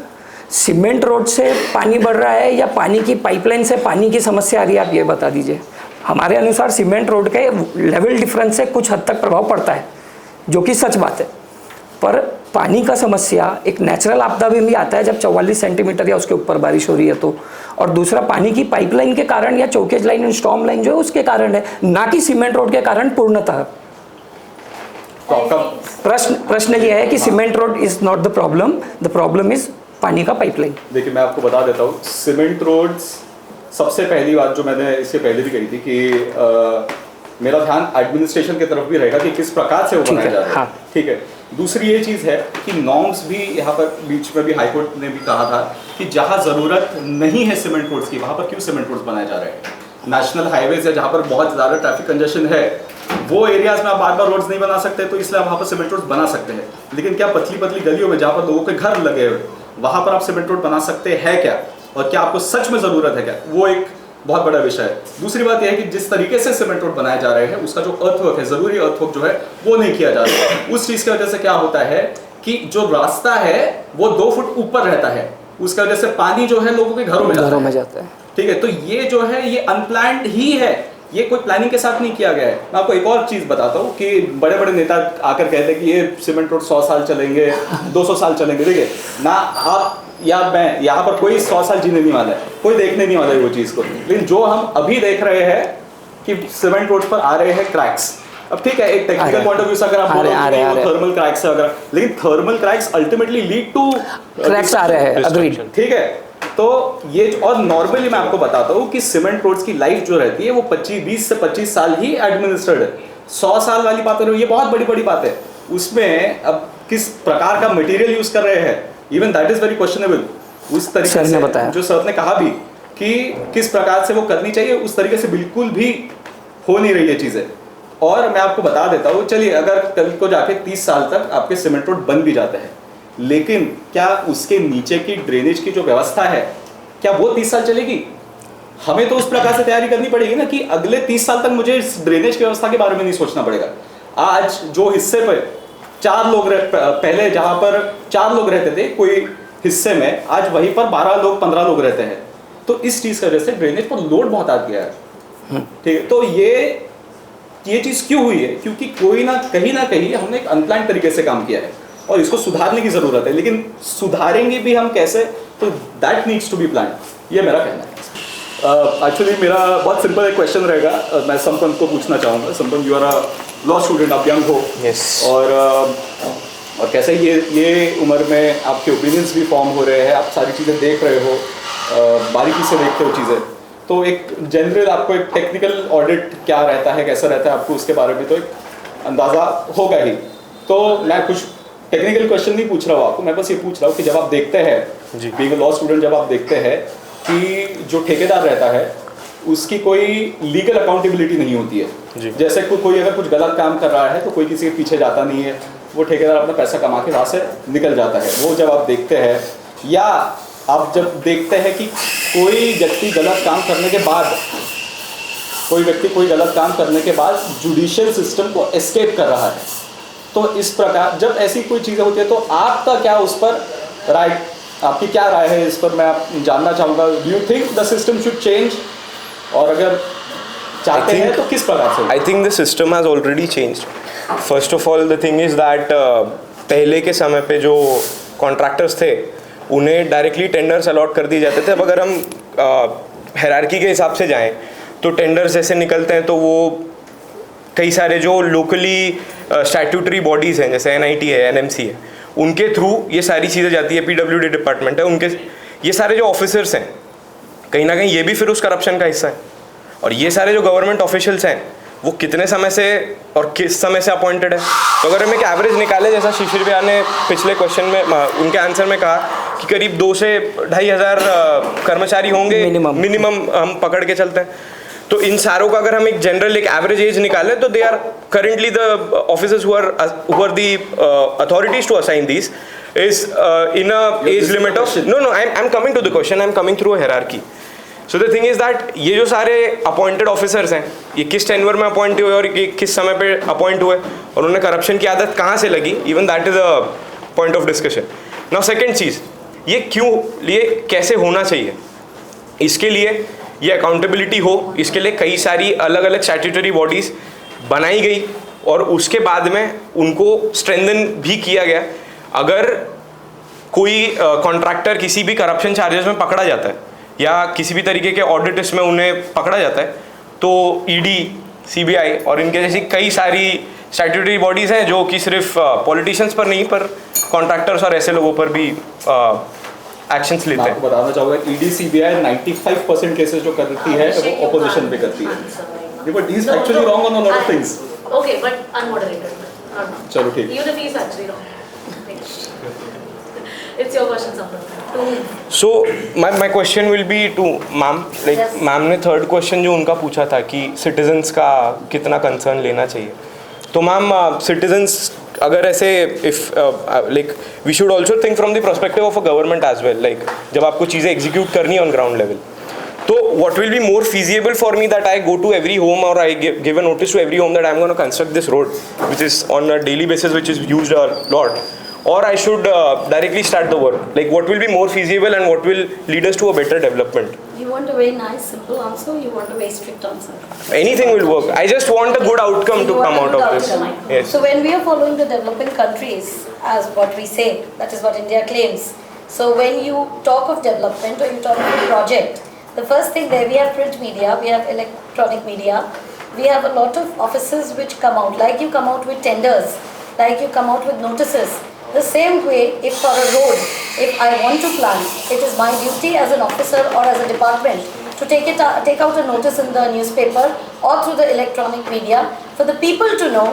सीमेंट रोड से पानी बढ़ रहा है या पानी की पाइपलाइन से पानी की समस्या आ रही है, आप ये बता दीजिए। हमारे अनुसार सीमेंट रोड के लेवल डिफरेंस से कुछ हद तक प्रभाव पड़ता है, जो कि सच बात है, पर पानी का समस्या एक नेचुरल आपदा में भी आता है जब 44 सेंटीमीटर या उसके ऊपर बारिश हो रही है तो, और दूसरा पानी की पाइपलाइन के कारण या चौकेज लाइन और स्टॉर्म लाइन जो है उसके कारण है, ना कि सीमेंट रोड के कारण पूर्णतः। प्रश्न यह है कि cement road is not the problem is पानी का पाइपलाइन। देखिए मैं आपको बता देता हूँ, सीमेंट रोड्स, सबसे पहली बात जो मैंने इससे पहले भी कही थी कि मेरा ध्यान एडमिनिस्ट्रेशन की तरफ भी रहेगा कि किस प्रकार से वो बनाया जा रहा है। हाँ। ठीक है। दूसरी ये चीज़ है कि नॉर्म्स भी यहाँ पर बीच में भी हाईकोर्ट ने भी कहा था कि जहाँ ज़रूरत नहीं है सीमेंट रोड्स की, वहाँ पर क्यों सीमेंट रोड्स बनाए जा रहे हैं। नेशनल हाईवेज है जहाँ पर बहुत ज़्यादा ट्रैफिक कंजेशन है, वो एरियाज में आप बार बार रोड्स नहीं बना सकते, तो इसलिए आप वहाँ पर सीमेंट रोड्स बना सकते हैं। लेकिन क्या पतली पतली गलियों में जहाँ पर लोगों के घर लगे हुए, वहाँ पर आप सीमेंट रोड बना सकते हैं क्या, और क्या आपको सच में ज़रूरत है क्या, वो एक बहुत बड़ा विषय है। दूसरी बात यह है कि जिस तरीके से सीमेंट रोड बनाए जा रहे हैं उसका जो अर्थवर्क है, जरूरी अर्थवर्क जो है वो नहीं किया जा रहा है। उस चीज की वजह से क्या होता है कि जो रास्ता है वो 2 फुट ऊपर रहता है, उसकी वजह से पानी जो है लोगों के घरों में जाता है। ठीक है, तो ये जो है ये अनप्लान्ड ही है, ये कोई प्लानिंग के साथ नहीं किया गया है। मैं आपको एक और चीज बताता हूँ कि बड़े बड़े नेता आकर कहते हैं कि ये सीमेंट रोड 100 साल चलेंगे, 200 साल चलेंगे। देखिए ना, आप या मैं, यहाँ पर कोई 100 साल जीने नहीं वाला है, कोई देखने नहीं वाला है वो चीज़ को। लेकिन जो हम अभी देख रहे हैं कि सीमेंट रोड पर आ रहे हैं क्रैक्स। अब ठीक है, एक टेक्निकल पॉइंट ऑफ व्यू से अगर आप बोलो कि थर्मल क्रैक्स है अगर, लेकिन thermal cracks ultimately lead to cracks आ रहे हैं, अग्रीड। ठीक है, तो ये और नॉर्मली मैं आपको बताता हूँ कि सीमेंट रोड्स की लाइफ जो रहती है वो 20 से 25 साल ही एडमिनिस्ट्रेड है। 100 साल वाली बात है, ये बहुत बड़ी बात है। उसमें अब किस प्रकार का मटेरियल यूज कर रहे हैं, even that is very questionable. उस तरीके से बताया जो सर ने कहा भी कि किस प्रकार से वो करनी चाहिए, उस तरीके से बिल्कुल भी हो नहीं रही है चीजें। और मैं आपको बता देता हूँ, चलिए अगर कल को जाके 30 साल तक आपके सीमेंट रोड बन भी जाते हैं, लेकिन क्या उसके नीचे की ड्रेनेज की जो व्यवस्था है क्या वो 30 साल चलेगी? हमें तो उस प्रकार से तैयारी करनी पड़ेगी ना कि अगले 30 साल तक मुझे इस ड्रेनेज की व्यवस्था के बारे में नहीं सोचना पड़ेगा। आज जो हिस्से पर 4 लोग पहले जहां पर 4 लोग रहते थे कोई हिस्से में, आज वहीं पर 12 लोग 15 लोग रहते हैं। तो इस चीज की वजह से ड्रेनेज पर लोड बहुत आ गया है। ठीक है, तो ये चीज क्यों हुई है? क्योंकि कोई ना कहीं हमने एक अनप्लान तरीके से काम किया है और इसको सुधारने की जरूरत है। लेकिन सुधारेंगे भी हम कैसे, तो that needs to be plan, ये मेरा कहना है। एक्चुअली मेरा बहुत सिंपल एक क्वेश्चन रहेगा, मैं संपन्न को पूछना चाहूँगा। Sampann, you are a law student, आप यंग हो। Yes. और कैसे ये उम्र में आपके ओपिनियंस भी फॉर्म हो रहे हैं, आप सारी चीज़ें देख रहे हो, बारीकी से देखते हो चीज़ें, तो एक जनरल आपको एक टेक्निकल ऑडिट क्या रहता है, कैसा रहता है, आपको उसके बारे में तो एक अंदाज़ा होगा ही। तो मैं कुछ टेक्निकल क्वेश्चन नहीं पूछ रहा हूँ आपको, मैं बस ये पूछ रहा हूँ कि जब आप देखते हैं, बीइंग अ लॉ स्टूडेंट, जब आप देखते हैं कि जो ठेकेदार रहता है उसकी कोई लीगल अकाउंटेबिलिटी नहीं होती है। जैसे कोई अगर कुछ गलत काम कर रहा है तो कोई किसी के पीछे जाता नहीं है, वो ठेकेदार अपना पैसा कमा के वहाँ से निकल जाता है। वो जब आप देखते हैं, या आप जब देखते हैं कि कोई व्यक्ति गलत काम करने के बाद जुडिशियल सिस्टम को एस्केप कर रहा है, तो इस प्रकार जब ऐसी कोई चीज़ें होती है तो आपका क्या उस पर राय, आपकी क्या राय है इस पर, मैं आप जानना चाहूँगा। Do you think the system should change, और अगर चाहते हैं तो किस प्रकार से? I think the system has already changed. First of all the thing is that पहले के समय पे जो कॉन्ट्रैक्टर्स थे उन्हें डायरेक्टली टेंडर्स अलॉट कर दिए जाते थे। अब अगर हम हायरार्की के हिसाब से जाएं तो टेंडर्स ऐसे निकलते हैं तो वो कई सारे जो लोकली स्टैट्यूटरी बॉडीज़ हैं, जैसे NIT है, NMC है, उनके थ्रू ये सारी चीज़ें जाती है। PWD डिपार्टमेंट है, उनके ये सारे जो ऑफिसर्स हैं कहीं ना कहीं ये भी फिर उस करप्शन का हिस्सा है। और ये सारे जो गवर्नमेंट ऑफिशियल्स हैं वो कितने समय से और किस समय से अपॉइंटेड है। तो अगर हम एक एवरेज निकाले, जैसा शिशिर भैया ने पिछले क्वेश्चन में उनके आंसर में कहा कि करीब 2 से 2,500 कर्मचारी होंगे मिनिमम हम पकड़ के चलते हैं। तो इन सारों का अगर हम एक जनरल एक एवरेज एज निकाले तो they are currently the officers who are the authorities to assign this is in a age limit of no I'm coming to the question, I'm coming through a hierarchy. So the thing is that ये जो सारे अपॉइंटेड ऑफिसर्स हैं ये किस टेन्योर में अपॉइंट हुए और ये किस समय पे अपॉइंट हुए और उन्हें करप्शन की आदत कहाँ से लगी, even that is a point of discussion. Now second चीज़, ये क्यों, ये कैसे होना चाहिए, इसके लिए ये अकाउंटेबिलिटी हो, इसके लिए कई सारी अलग अलग स्टैट्यूटरी बॉडीज़ बनाई गई और उसके बाद में उनको स्ट्रेंथन भी किया गया। अगर कोई कॉन्ट्रैक्टर किसी भी करप्शन चार्जेस में पकड़ा जाता है या किसी भी तरीके के ऑडिट्स में उन्हें पकड़ा जाता है तो ईडी, सीबीआई और इनके जैसी कई सारी स्टैट्यूटरी बॉडीज़ हैं जो कि सिर्फ पॉलिटिशियंस पर नहीं पर कॉन्ट्रैक्टर्स और ऐसे लोगों पर भी एक्शंस लेते हैं। आपको बताना चाहूँगा ईडी सीबीआई 95% केसेस जो करती है वो ऑपोजिशन पे करती है, but he is actually wrong on a lot of things. Okay, but unmoderated. चलो ठीक। You the fee is actually wrong. It's your question, Sampan. So my question will be to ma'am, like Yes. Ma'am ने थर्ड क्वेश्चन जो उनका पूछा था कि सिटीजन्स का कितना कंसर्न लेना चाहिए, तो मैम सिटीजन्स अगर ऐसे if like we should also think from the perspective of a government as well, like जब आपको चीज़ें एग्जीक्यूट करनी है ऑन ग्राउंड लेवल, तो what will be more feasible for me that I go to every home or I give a notice to every home that I'm going to construct this road which is on a daily basis, which is used a lot, or I should directly start the work? Like what will be more feasible and what will lead us to a better development? You want a very nice, simple answer, you want a very strict answer? Anything will work. I just want a good outcome to You want come a out good of this. outcome. Yes. So when we are following the developing countries, as what we say, that is what India claims. So when you talk of development or you talk of a project, the first thing there, we have print media, we have electronic media, we have a lot of offices which come out, like you come out with tenders, like you come out with notices. The same way, if for a road, if I want to plan, it is my duty as an officer or as a department to take out a notice in the newspaper or through the electronic media for the people to know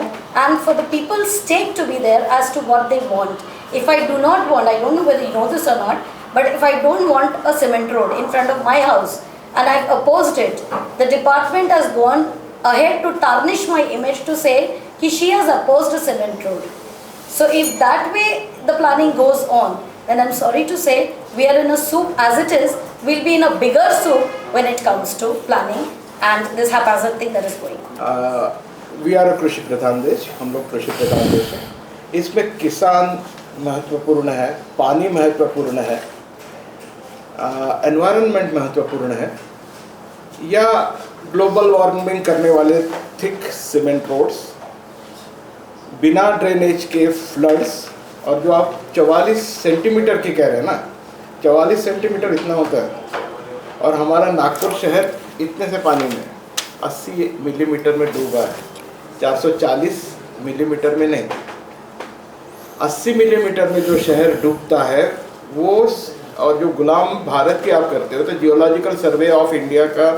and for the people's stake to be there as to what they want. If I do not want, I don't know whether you know this or not, but if I don't want a cement road in front of my house and I've opposed it, the department has gone ahead to tarnish my image to say that she has opposed a cement road. So if that way the planning goes on, then I'm sorry to say we are in a soup as it is. We'll be in a bigger soup when it comes to planning and this haphazard thing that is going on. We are a कृषि प्रधान देश, हम लोग कृषि प्रधान देश हैं। इसमें किसान महत्वपूर्ण है, पानी महत्वपूर्ण है, एनवायरनमेंट महत्वपूर्ण है, या ग्लोबल वार्मिंग करने वाले थिक सीमेंट रोड्स, बिना ड्रेनेज के फ्लड्स, और जो आप 44 सेंटीमीटर की कह रहे हैं ना, 44 सेंटीमीटर इतना होता है और हमारा नागपुर शहर इतने से पानी में 80 मिलीमीटर में डूबा है, 440 मिलीमीटर में नहीं, 80 मिलीमीटर में जो शहर डूबता है वो, और जो गुलाम भारत की आप करते हो तो जियोलॉजिकल सर्वे ऑफ इंडिया का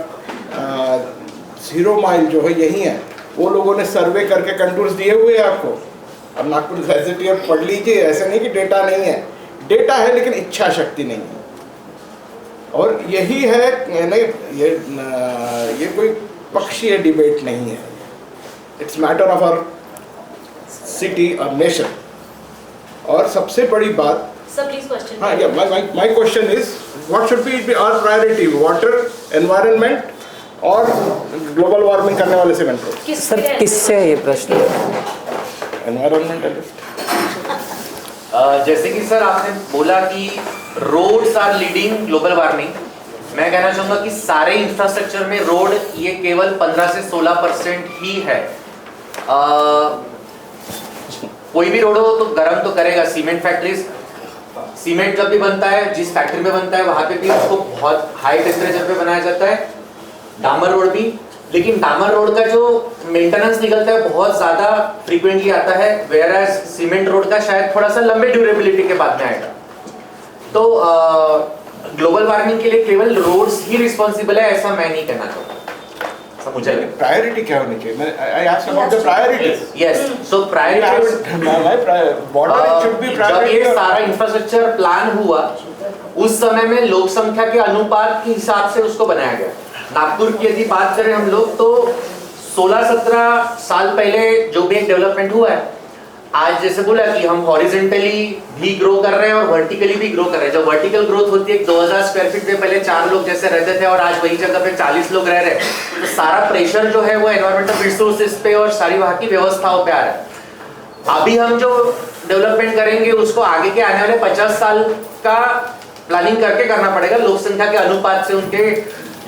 0 माइल जो है यही है, वो लोगों ने सर्वे करके कंटूर्स दिए हुए हैं आपको। अब नागपुर यूनिवर्सिटी अब पढ़ लीजिए, ऐसे नहीं कि डेटा नहीं है, डेटा है लेकिन इच्छा शक्ति नहीं है। और यही है, नहीं ये कोई पक्षीय डिबेट नहीं है, it's matter of our city और नेशन। और सबसे बड़ी बात, Sir, please question. हाँ, yeah my question is what should be our priority, water, environment और ग्लोबल वार्मिंग करने वाले सीमेंट रोड? सर किससे है ये प्रश्न? एनवायरमेंटलिस्ट। जैसे कि सर आपने बोला कि roads are leading global warming, मैं कहना चाहूँगा कि सारे इंफ्रास्ट्रक्चर में रोड ये केवल 15 से 16% ही है। कोई भी रोड हो तो गर्म तो करेगा। सीमेंट फैक्ट्रीज, सीमेंट जब भी बनता है, जिस फैक्ट्री में बनता है वहाँ पे भी उसको बहुत हाई टेम्परेचर पे बनाया जाता है। डामर रोड भी, लेकिन डामर रोड का जो मेंटेनेंस निकलता है बहुत ज़्यादा फ्रीक्वेंटली आता है, वेयरएज सीमेंट रोड का शायद थोड़ा सा लंबे ड्यूरेबिलिटी के बाद में आएगा। तो ग्लोबल वार्मिंग के लिए केवल रोड्स ही रिस्पॉन्सिबल है ऐसा मैं नहीं कहना चाहूँगा। मुझे प्रायोरिटी क्या होनी चाहिए? मैं I asked about the priorities. Yes, so priority जब ये सारा इंफ्रास्ट्रक्चर प्लान हुआ उस समय में लोक संख्या के अनुपात के हिसाब से उसको बनाया गया। नागपुर की यदि बात करें हम लोग तो 16-17 साल पहले जो भी एक डेवलपमेंट हुआ है, आज जैसे बोला कि हम हॉरिजेंटली भी ग्रो कर रहे हैं और वर्टिकली भी ग्रो कर रहे हैं। जब वर्टिकल ग्रोथ होती है 2000 स्क्वायर फीट में पहले 4 लोग जैसे रहते थे और आज वही जगह पे 40 लोग रह रहे हैं, तो सारा प्रेशर जो है वो एनवायरमेंटल रिसोर्सेज पे और सारी वहाँ की व्यवस्थाओं पे आ रहा है। अभी हम जो डेवलपमेंट करेंगे उसको आगे के आने वाले 50 साल का प्लानिंग करके करना पड़ेगा लोक संख्या के अनुपात से, उनके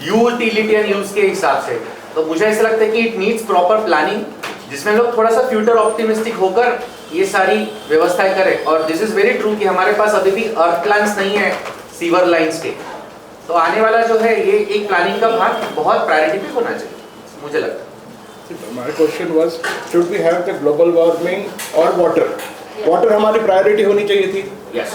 यूटिलिटी एंड यूज के हिसाब से। तो मुझे ऐसा लगता है कि इट नीड्स प्रॉपर प्लानिंग, जिसमें लोग थोड़ा सा फ्यूचर ऑप्टिमिस्टिक होकर ये सारी व्यवस्थाएं करें। और दिस इज वेरी ट्रू कि हमारे पास अभी भी अर्थ प्लान्स नहीं है सीवर लाइंस के, तो आने वाला जो है ये एक प्लानिंग का भाग बहुत प्रायोरिटी पे होना चाहिए मुझे लगता है। My question was, should we have the global warming or water? Water हमारी प्रायोरिटी होनी चाहिए थी। यस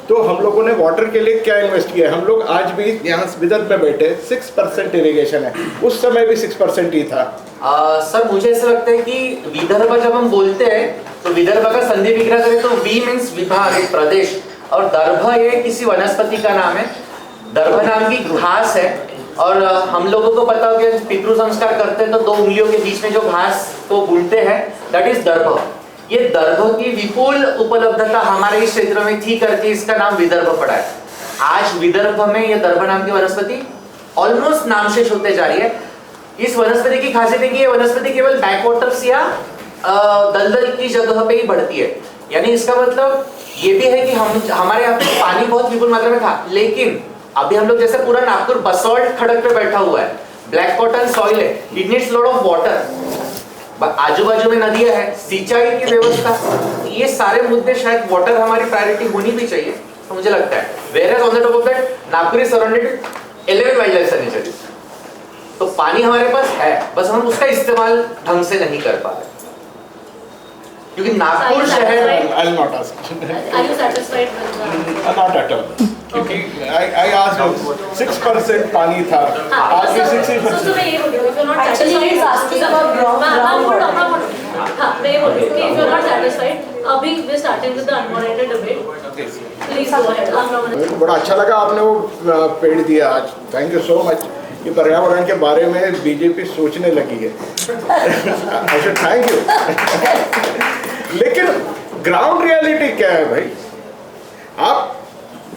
तो हम लोगों ने वाटर के लिए क्या इन्वेस्ट किया? हम लोग आज भी यहाँ विदर्भ में बैठे 6% इरिगेशन है, उस समय भी 6% ही था। सर मुझे ऐसा लगता है कि विदर्भ जब हम बोलते हैं तो विदर्भ का संधि विग्रह करें तो वी मीन्स विभाग, एक प्रदेश, और दर्भ ये किसी वनस्पति का नाम है। दर्भ नाम की घास है, और हम लोगों को पता हो कि पितृ संस्कार करते हैं तो 2 उंगलियों के बीच में जो घास को बुनते हैं दैट इज दर्भ। ये दर्भ की विपुल उपलब्धता हमारे इस क्षेत्र में थी करके इसका नाम विदर्भ पड़ा है। आज विदर्भ में ये दर्भ नाम की वनस्पति ऑलमोस्ट नामशेष होते जा रही है। इस वनस्पति की खासियत है कि ये वनस्पति केवल बैकवाटर्स या दलदल की जगह पे ही बढ़ती है, यानी इसका मतलब ये भी है कि हमारे यहाँ पे पानी बहुत विपुल मात्रा में था, लेकिन अभी हम लोग जैसे पूरा नागपुर बसॉल्ट खड़क पे बैठा हुआ है, ब्लैक कॉटन सॉइल है, it needs lot of water, आजू बाजू में नदियां है, सिंचाई की व्यवस्था, ये सारे मुद्दे शायद वाटर हमारी प्रायोरिटी होनी भी चाहिए, तो मुझे लगता है। Where on the top of that Nagpur is surrounded 11 wild life sanctuaries, तो पानी हमारे पास है, बस हम उसका इस्तेमाल ढंग से नहीं कर पा रहे, क्योंकि नागपुर शहर I'll not ask. Are you satisfied with Not at all. क्योंकि I asked you, 6% पानी था, आज भी 60%। तो मैं ये बोल रही हूँ, if you're not Actually, satisfied, he's asking about groundwater. हाँ, मैं ये बोल रही हूँ कि if you're not satisfied, अभी we're starting with the unmoderated debate. Please go ahead. I'm not gonna- बड़ा अच्छा लगा आपने वो पेड़ दिया आज, थैंक यू सो मच। कि पर्यावरण के बारे में बीजेपी सोचने लगी है, आई शुड थैंक यू। लेकिन ग्राउंड रियलिटी क्या है भाई? आप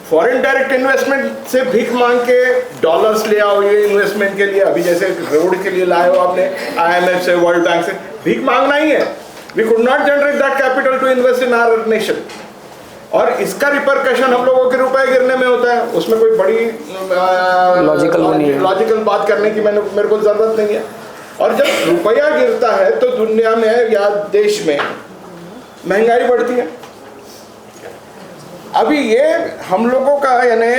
फॉरेन डायरेक्ट इन्वेस्टमेंट से भीख मांग के डॉलर्स ले आओ ये इन्वेस्टमेंट के लिए, अभी जैसे रोड के लिए लाए हो आपने IMF से, वर्ल्ड बैंक से, भीख मांगना ही है। We could not generate that capital to invest in our nation, और इसका रिपरकशन हम लोगों के रुपए गिरने में होता है, उसमें कोई बड़ी लॉजिकल बात करने की मेरे को जरूरत नहीं है। और जब रुपया गिरता है तो दुनिया में या देश में महंगाई बढ़ती है। अभी ये हम लोगों का यानी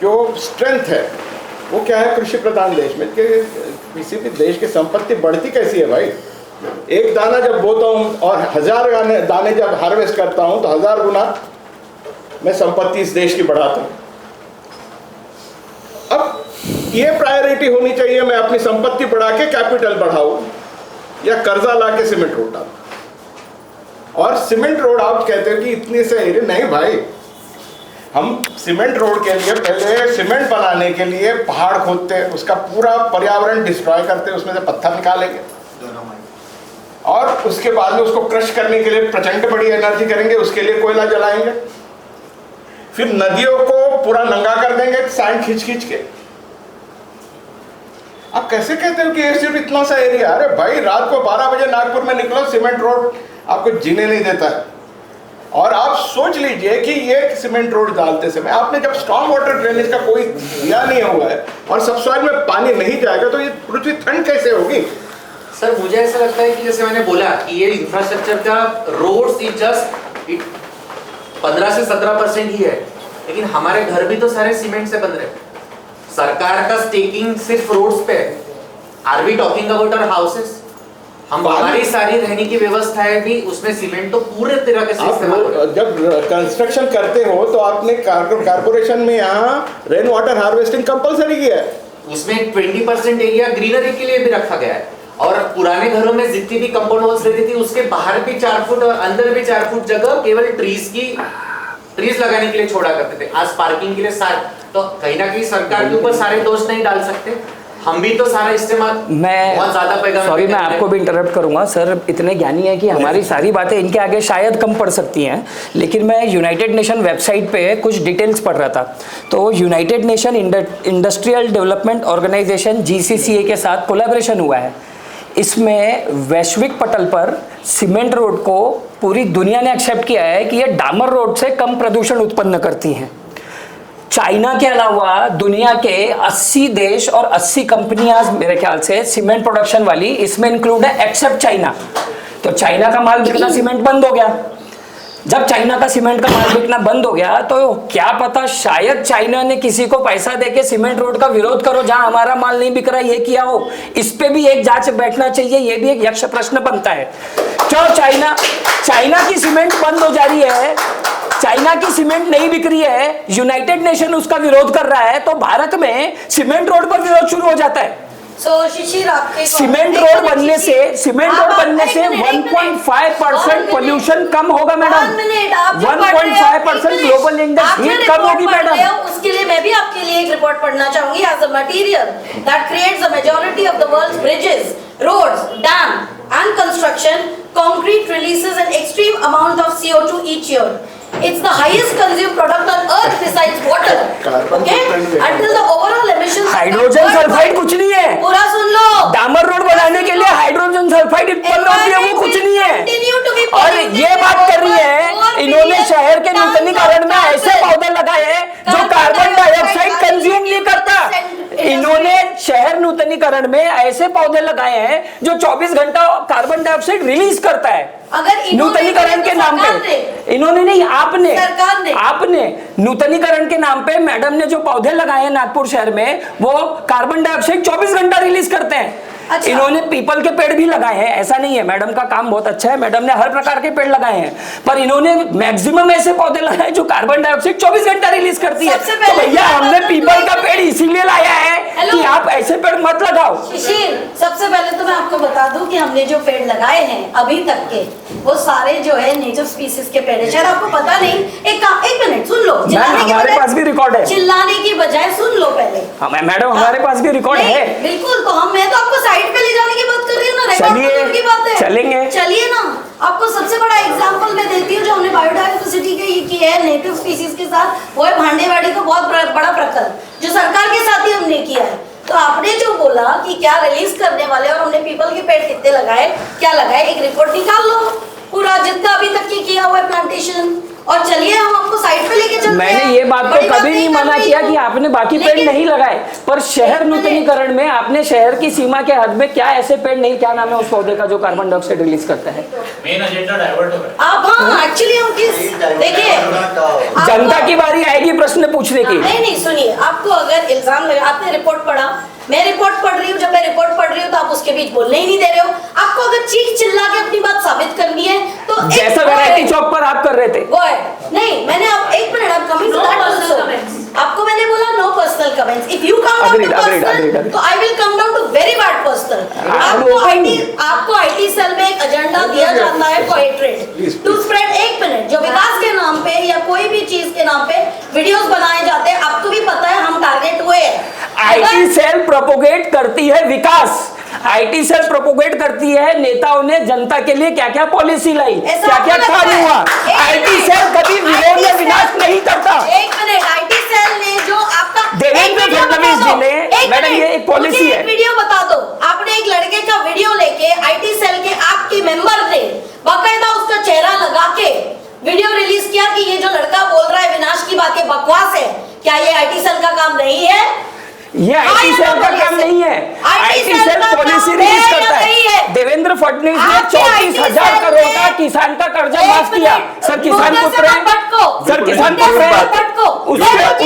जो स्ट्रेंथ है वो क्या है कृषि प्रधान देश में, कि किसी भी देश की संपत्ति बढ़ती कैसी है भाई? एक दाना जब बोता हूँ और 1000 दाने जब हार्वेस्ट करता हूँ तो 1000 गुना मैं संपत्ति इस देश की बढ़ाता हूँ। अब ये प्रायोरिटी होनी चाहिए, मैं अपनी संपत्ति बढ़ा के कैपिटल बढ़ाऊं या कर्जा ला के सीमेंट रोड डालूं। और सीमेंट रोड आप कहते हो कि इतने से एरिया नहीं भाई, हम सीमेंट रोड के लिए पहले सीमेंट बनाने के लिए पहाड़ खोदते हैं, उसका पूरा पर्यावरण डिस्ट्रॉय करते हैं, उसमें से पत्थर निकालेंगे और उसके बाद में उसको क्रश करने के लिए प्रचंड बड़ी एनर्जी करेंगे, उसके लिए कोयला जलाएंगे, फिर नदियों को पूरा नंगा कर देंगे सैंड खींच खींच के। आप कैसे कहते हो कि ये सिर्फ इतना सा एरिया? अरे भाई रात को 12 बजे नागपुर में निकलो, सीमेंट रोड आपको जीने नहीं देता है। और आप सोच लीजिए कि ये सीमेंट रोड डालते समय आपने जब स्टॉर्म वाटर ड्रेनेज का कोई दिया नहीं हुआ है और सबसॉइल में पानी नहीं जाएगा तो ये पृथ्वी ठंड कैसे होगी? सर मुझे ऐसा लगता है कि जैसे मैंने बोला कि ये इंफ्रास्ट्रक्चर का रोड्स इज जस्ट 15 से 17% ही है, लेकिन हमारे घर भी तो सारे सीमेंट से बन रहे हैं। सरकार का स्टेकिंग सिर्फ रोड्स पे है। Are we talking about our houses? हम हमारी सारी रहने की व्यवस्था है भी उसमें सीमेंट तो पूरे तरह से इस्तेमाल हो रहा है। जब कंस्ट्रक्शन करते हो तो आपने कारपोरेशन में यहाँ रेन वाटर हार्वेस्टिंग कंपलसरी किया है, उसमें 20% एरिया ग्रीनरी के लिए भी रखा गया है। और पुराने घरों में जितनी भी कंपाउंड वॉल्स रहती थी उसके बाहर भी 4 फुट और अंदर भी 4 फुट जगह केवल ट्रीज लगाने के लिए छोड़ा करते थे। आज पार्किंग के लिए तो कहीं ना कहीं सरकार के ऊपर सारे दोष नहीं डाल सकते, हम भी तो सारा इस्तेमाल बहुत ज्यादा पैगाम। सॉरी मैं आपको भी इंटरप्ट करूंगा सर, इतने ज्ञानी है कि हमारी सारी बातें इनके आगे शायद कम पड़ सकती हैं, लेकिन मैं यूनाइटेड नेशन वेबसाइट पे कुछ डिटेल्स पढ़ रहा था। तो United Nation Industrial Development Organization GCCA के साथ कोलैबोरेशन हुआ है। इसमें वैश्विक पटल पर सीमेंट रोड को पूरी दुनिया ने एक्सेप्ट किया है कि ये डामर रोड से कम प्रदूषण उत्पन्न करती हैं। चाइना के अलावा दुनिया के 80 देश और 80 कंपनियां मेरे ख्याल से सीमेंट प्रोडक्शन वाली इसमें इंक्लूड है, एक्सेप्ट चाइना। तो चाइना का माल बिकना सीमेंट बंद हो गया। जब चाइना का सीमेंट का माल बिकना बंद हो गया तो क्या पता शायद चाइना ने किसी को पैसा देके सीमेंट रोड का विरोध करो जहां हमारा माल नहीं बिक रहा, ये किया हो। इस पे भी एक जांच बैठना चाहिए, ये भी एक यक्ष प्रश्न बनता है। क्यों चाइना की सीमेंट बंद हो जा रही है, चाइना की सीमेंट नहीं बिक रही है, यूनाइटेड नेशन उसका विरोध कर रहा है, तो भारत में सीमेंट रोड पर विरोध शुरू हो जाता है। शिशिर आपके सीमेंट रोड बनने से 1.5% पोल्यूशन कम होगा मैडम। 1.5% ग्लोबल इंडेक्स हीट कम होगी मैडम। उसके लिए मैं भी आपके लिए एक रिपोर्ट पढ़ना चाहूंगी। As a material that creates the majority of the world's bridges, roads, dam and construction, concrete releases an extreme amount of CO2 each year. It's the highest consumed product on earth besides water. Okay? Until the overall emissions. Hydrogen sulphide कुछ नहीं है। पूरा सुन लो। डामर रोड बनाने के लिए हाइड्रोजन सल्फाइड उत्पन्न होती है, वो कुछ नहीं है। और ये बात कर रही है, इन्होंने शहर के नूतनीकरण में ऐसे पौधे लगाए हैं जो कार्बन डाइऑक्साइड कंज्यूम नहीं करता। इन्होंने शहर नूतनीकरण में ऐसे पौधे लगाए हैं जो 24 घंटा कार्बन डाइऑक्साइड रिलीज करता है। अगर नूतनीकरण के नाम पे इन्होंने नहीं, आपने नूतनीकरण के नाम पे मैडम ने जो पौधे लगाए हैं नागपुर शहर में, वो कार्बन डाइऑक्साइड 24 घंटा रिलीज करते हैं। अच्छा। इन्होंने पीपल के पेड़ भी लगाए हैं, ऐसा नहीं है। मैडम का काम बहुत अच्छा है, मैडम ने हर प्रकार के पेड़ लगाए हैं, पर इन्होंने मैक्सिमम ऐसे पौधे लगाए जो कार्बन डाइऑक्साइड 24 घंटा रिलीज करती है। तो भैया हमने पीपल का पेड़ इसीलिए लाया है कि आप ऐसे पेड़ मत लगाओ। शिशिर, सबसे पहले तो मैं आपको बता दूं कि हमने जो पेड़ लगाए हैं अभी तक के, वो सारे जो है नेटिव स्पीसीज के पेड़ है। शायद आपको पता नहीं। एक मिनट सुन लो, हमारे पास भी रिकॉर्ड है। चिल्लाने की बजाय सुन लो पहले। मैडम हमारे पास भी रिकॉर्ड है। बिल्कुल, तो मैं तो आपको साइड पे ले जाने की बात कर रही हूँ ना, रिकॉर्ड की बात है। चलेंगे, चलिए ना। आपको सबसे बड़ा एग्जांपल मैं देती हूँ जो हमने बायोडाइवर्सिटी की है नेटिव स्पीसीज के साथ, वो है भांडेवाड़ी का बहुत बड़ा प्रकल्प जो सरकार के साथ ही हमने किया है। तो आपने जो बोला कि क्या रिलीज करने वाले, और हमने पीपल के पेड़ कितने लगाए, क्या लगाए, एक रिपोर्ट निकाल लो पूरा जितना अभी तक की किया हुआ है प्लांटेशन, और चलिए हम आपको साइड पे लेके चलते हैं। मैंने ये बात को कभी नहीं मना किया कि आपने बाकी पेड़ नहीं लगाए, पर शहर नूतनीकरण में आपने शहर की सीमा के हद में क्या ऐसे पेड़ नहीं, क्या नाम है उस पौधे का जो कार्बन डाइऑक्साइड रिलीज करता है? मेन एजेंडा डाइवर्ट हो रहा है। आप हाँ एक्चुअली हम देखिए जनता की बारी आएगी प्रश्न पूछने की। नहीं सुनिए, आपको अगर इल्जाम लगा, आपने रिपोर्ट पढ़ा, मैं रिपोर्ट पढ़ रही हूँ, जब मैं रिपोर्ट पढ़ रही हूँ तो आप उसके बीच बोलने ही नहीं दे रहे हो। आपको अगर चीख चिल्ला के अपनी बात साबित करनी है तो जैसा वैरायटी चौक पर आप कर रहे थे वो है। नहीं, मैंने अब एक मिनट, आप कमिंग टू दैट आल्सो। आपको मैंने बोला no personal comments. If you come down to personal तो I will come down to very bad personal. आपको आईटी सेल में एक एजेंडा दिया जाता है फॉर हेट्रेड टू स्प्रेड। एक मिनट, जो विकास के नाम पे या कोई भी चीज के नाम पे वीडियोस बनाए जाते हैं, आपको भी पता है हम टारगेट हुए हैं। आईटी सेल प्रोपोगेट करती है विकास, आईटी सेल प्रोपोगेट करती है नेताओं ने जनता के लिए क्या क्या पॉलिसी लाई, क्या क्या काम हुआ। आईटी सेल कभी विरोध में विनाश नहीं करता। एक मिनट, आईटी सेल ने जो आपका देवेंद्र फडणवीस जी ने, मैडम ये एक पॉलिसी है। वीडियो बता दो, आपने एक लड़के का वीडियो लेके आईटी सेल के आपके मेंबर ने बाकायदा उसका चेहरा लगा के वीडियो रिलीज किया कि ये जो लड़का बोल रहा है विनाश की बातें बकवास है। क्या ये आईटी सेल का काम नहीं है? ये आईटी सेल का काम नहीं है। आईटी सेल पॉलिसी रिलीज करता है। देवेंद्र फडणवीस ने 34,000 करोड़ का किसान का कर्जा माफ किया। सर किसान पुत्र है, सर किसान पुत्र है,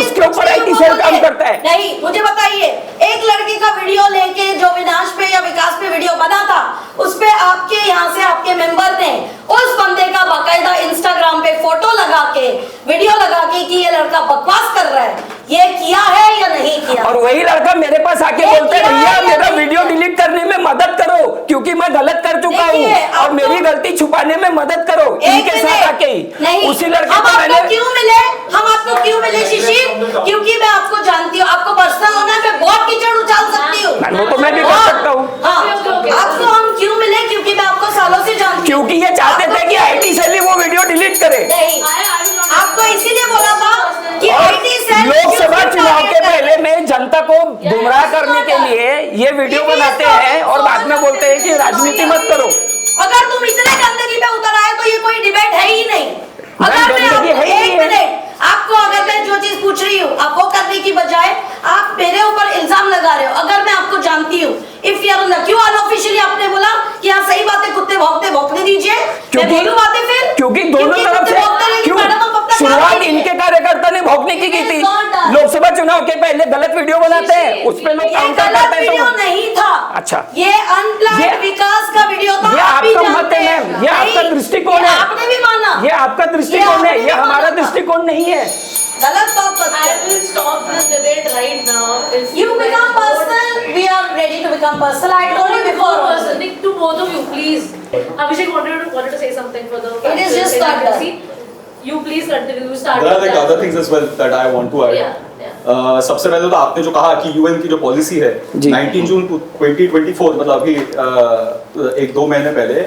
उसके ऊपर आईटी सेल काम करता है। नहीं, मुझे बताइए, एक लड़के का वीडियो लेके जो विनाश पे या विकास पे वीडियो बना था, उस पे आपके यहाँ से आपके मेंबर ने उस बंदे का बाकायदा इंस्टाग्राम पे फोटो लगा के, वीडियो लगा के कि ये लड़का बकवास कर रहा है, ये किया है या नहीं किया? और वही लड़का मेरे पास आके बोलता है भैया मेरा वीडियो डिलीट करने में मदद करो क्योंकि मैं गलत कर चुका हूँ और मेरी गलती छुपाने में मदद करो। इनके साथ आके ही उसी लड़के को मैंने हम आपको क्यों मिले शिशिर? क्योंकि मैं आपको जानती हूँ, आपको पर्सनल होना है, मैं बहुत कीचड़ उछाल सकती हूँ। वो तो मैं भी कर सकता हूँ। आपको हम क्यों मिले? क्योंकि मैं आपको सालों से जानती हूँ। क्योंकि ये चाहते थे कि आईटी सेल ही वो वीडियो डिलीट करे। नहीं, आपको इसीलिए बोला था कि आईटी सेल लोकसभा चुनाव के पहले में जनता को गुमराह करने के लिए ये वीडियो बनाते हैं और बाद में बोलते हैं कि राजनीति मत करो। अगर तुम इतने गंदगी पे उतर आए तो ये कोई डिबेट है ही नहीं। अगर मैं गंदगी है ही एक नहीं है। मिनट आपको, अगर मैं जो चीज पूछ रही हूँ आप वो करने की बजाय आप मेरे ऊपर इल्जाम लगा रहे हो। अगर मैं आपको जानती हूँ, इफ यू आर क्यों अनऑफिशियली आपने बोला कि हाँ सही बात है, कुत्ते भौंकते भौंकने दीजिए, मैं बोलूं बातें फिर? क्योंकि दोनों क्योंकि तरफ कुत्ते से भौंकते रहेंगे, क्यों मैडम, आप अपना काम शुरुआत कीजिए। इनके कार्यकर्ता ने भौंकने की थी। लोकसभा चुनाव के पहले गलत वीडियो बनाते हैं, उस पे लोग ये काउंटर गलत करते हैं वीडियो तो नहीं था। अच्छा। ये अनप्लान्ड ये- विकास का वीडियो था। ये आप भी आपका मत जानते है हैं। मैम, ये आपका नहीं, दृष्टिकोण ये है। आपने भी माना। ये आपका दृष्टिकोण है, ये हमारा दृष्टिकोण नहीं है। गलत बात मत I करो। will stop this debate right now. If You become personal, we are ready to become personal. I told you before also. Nick, to both of you, please. Abhishek wanted to say something for the. It is just not done. You please continue. You start. There are with like that. other things as well that I want to add. Yeah, yeah. सबसे पहले तो आपने जो कहा कि यूएन की जो पॉलिसी है जी। 19 जून 2024 मतलब अभी एक दो महीने पहले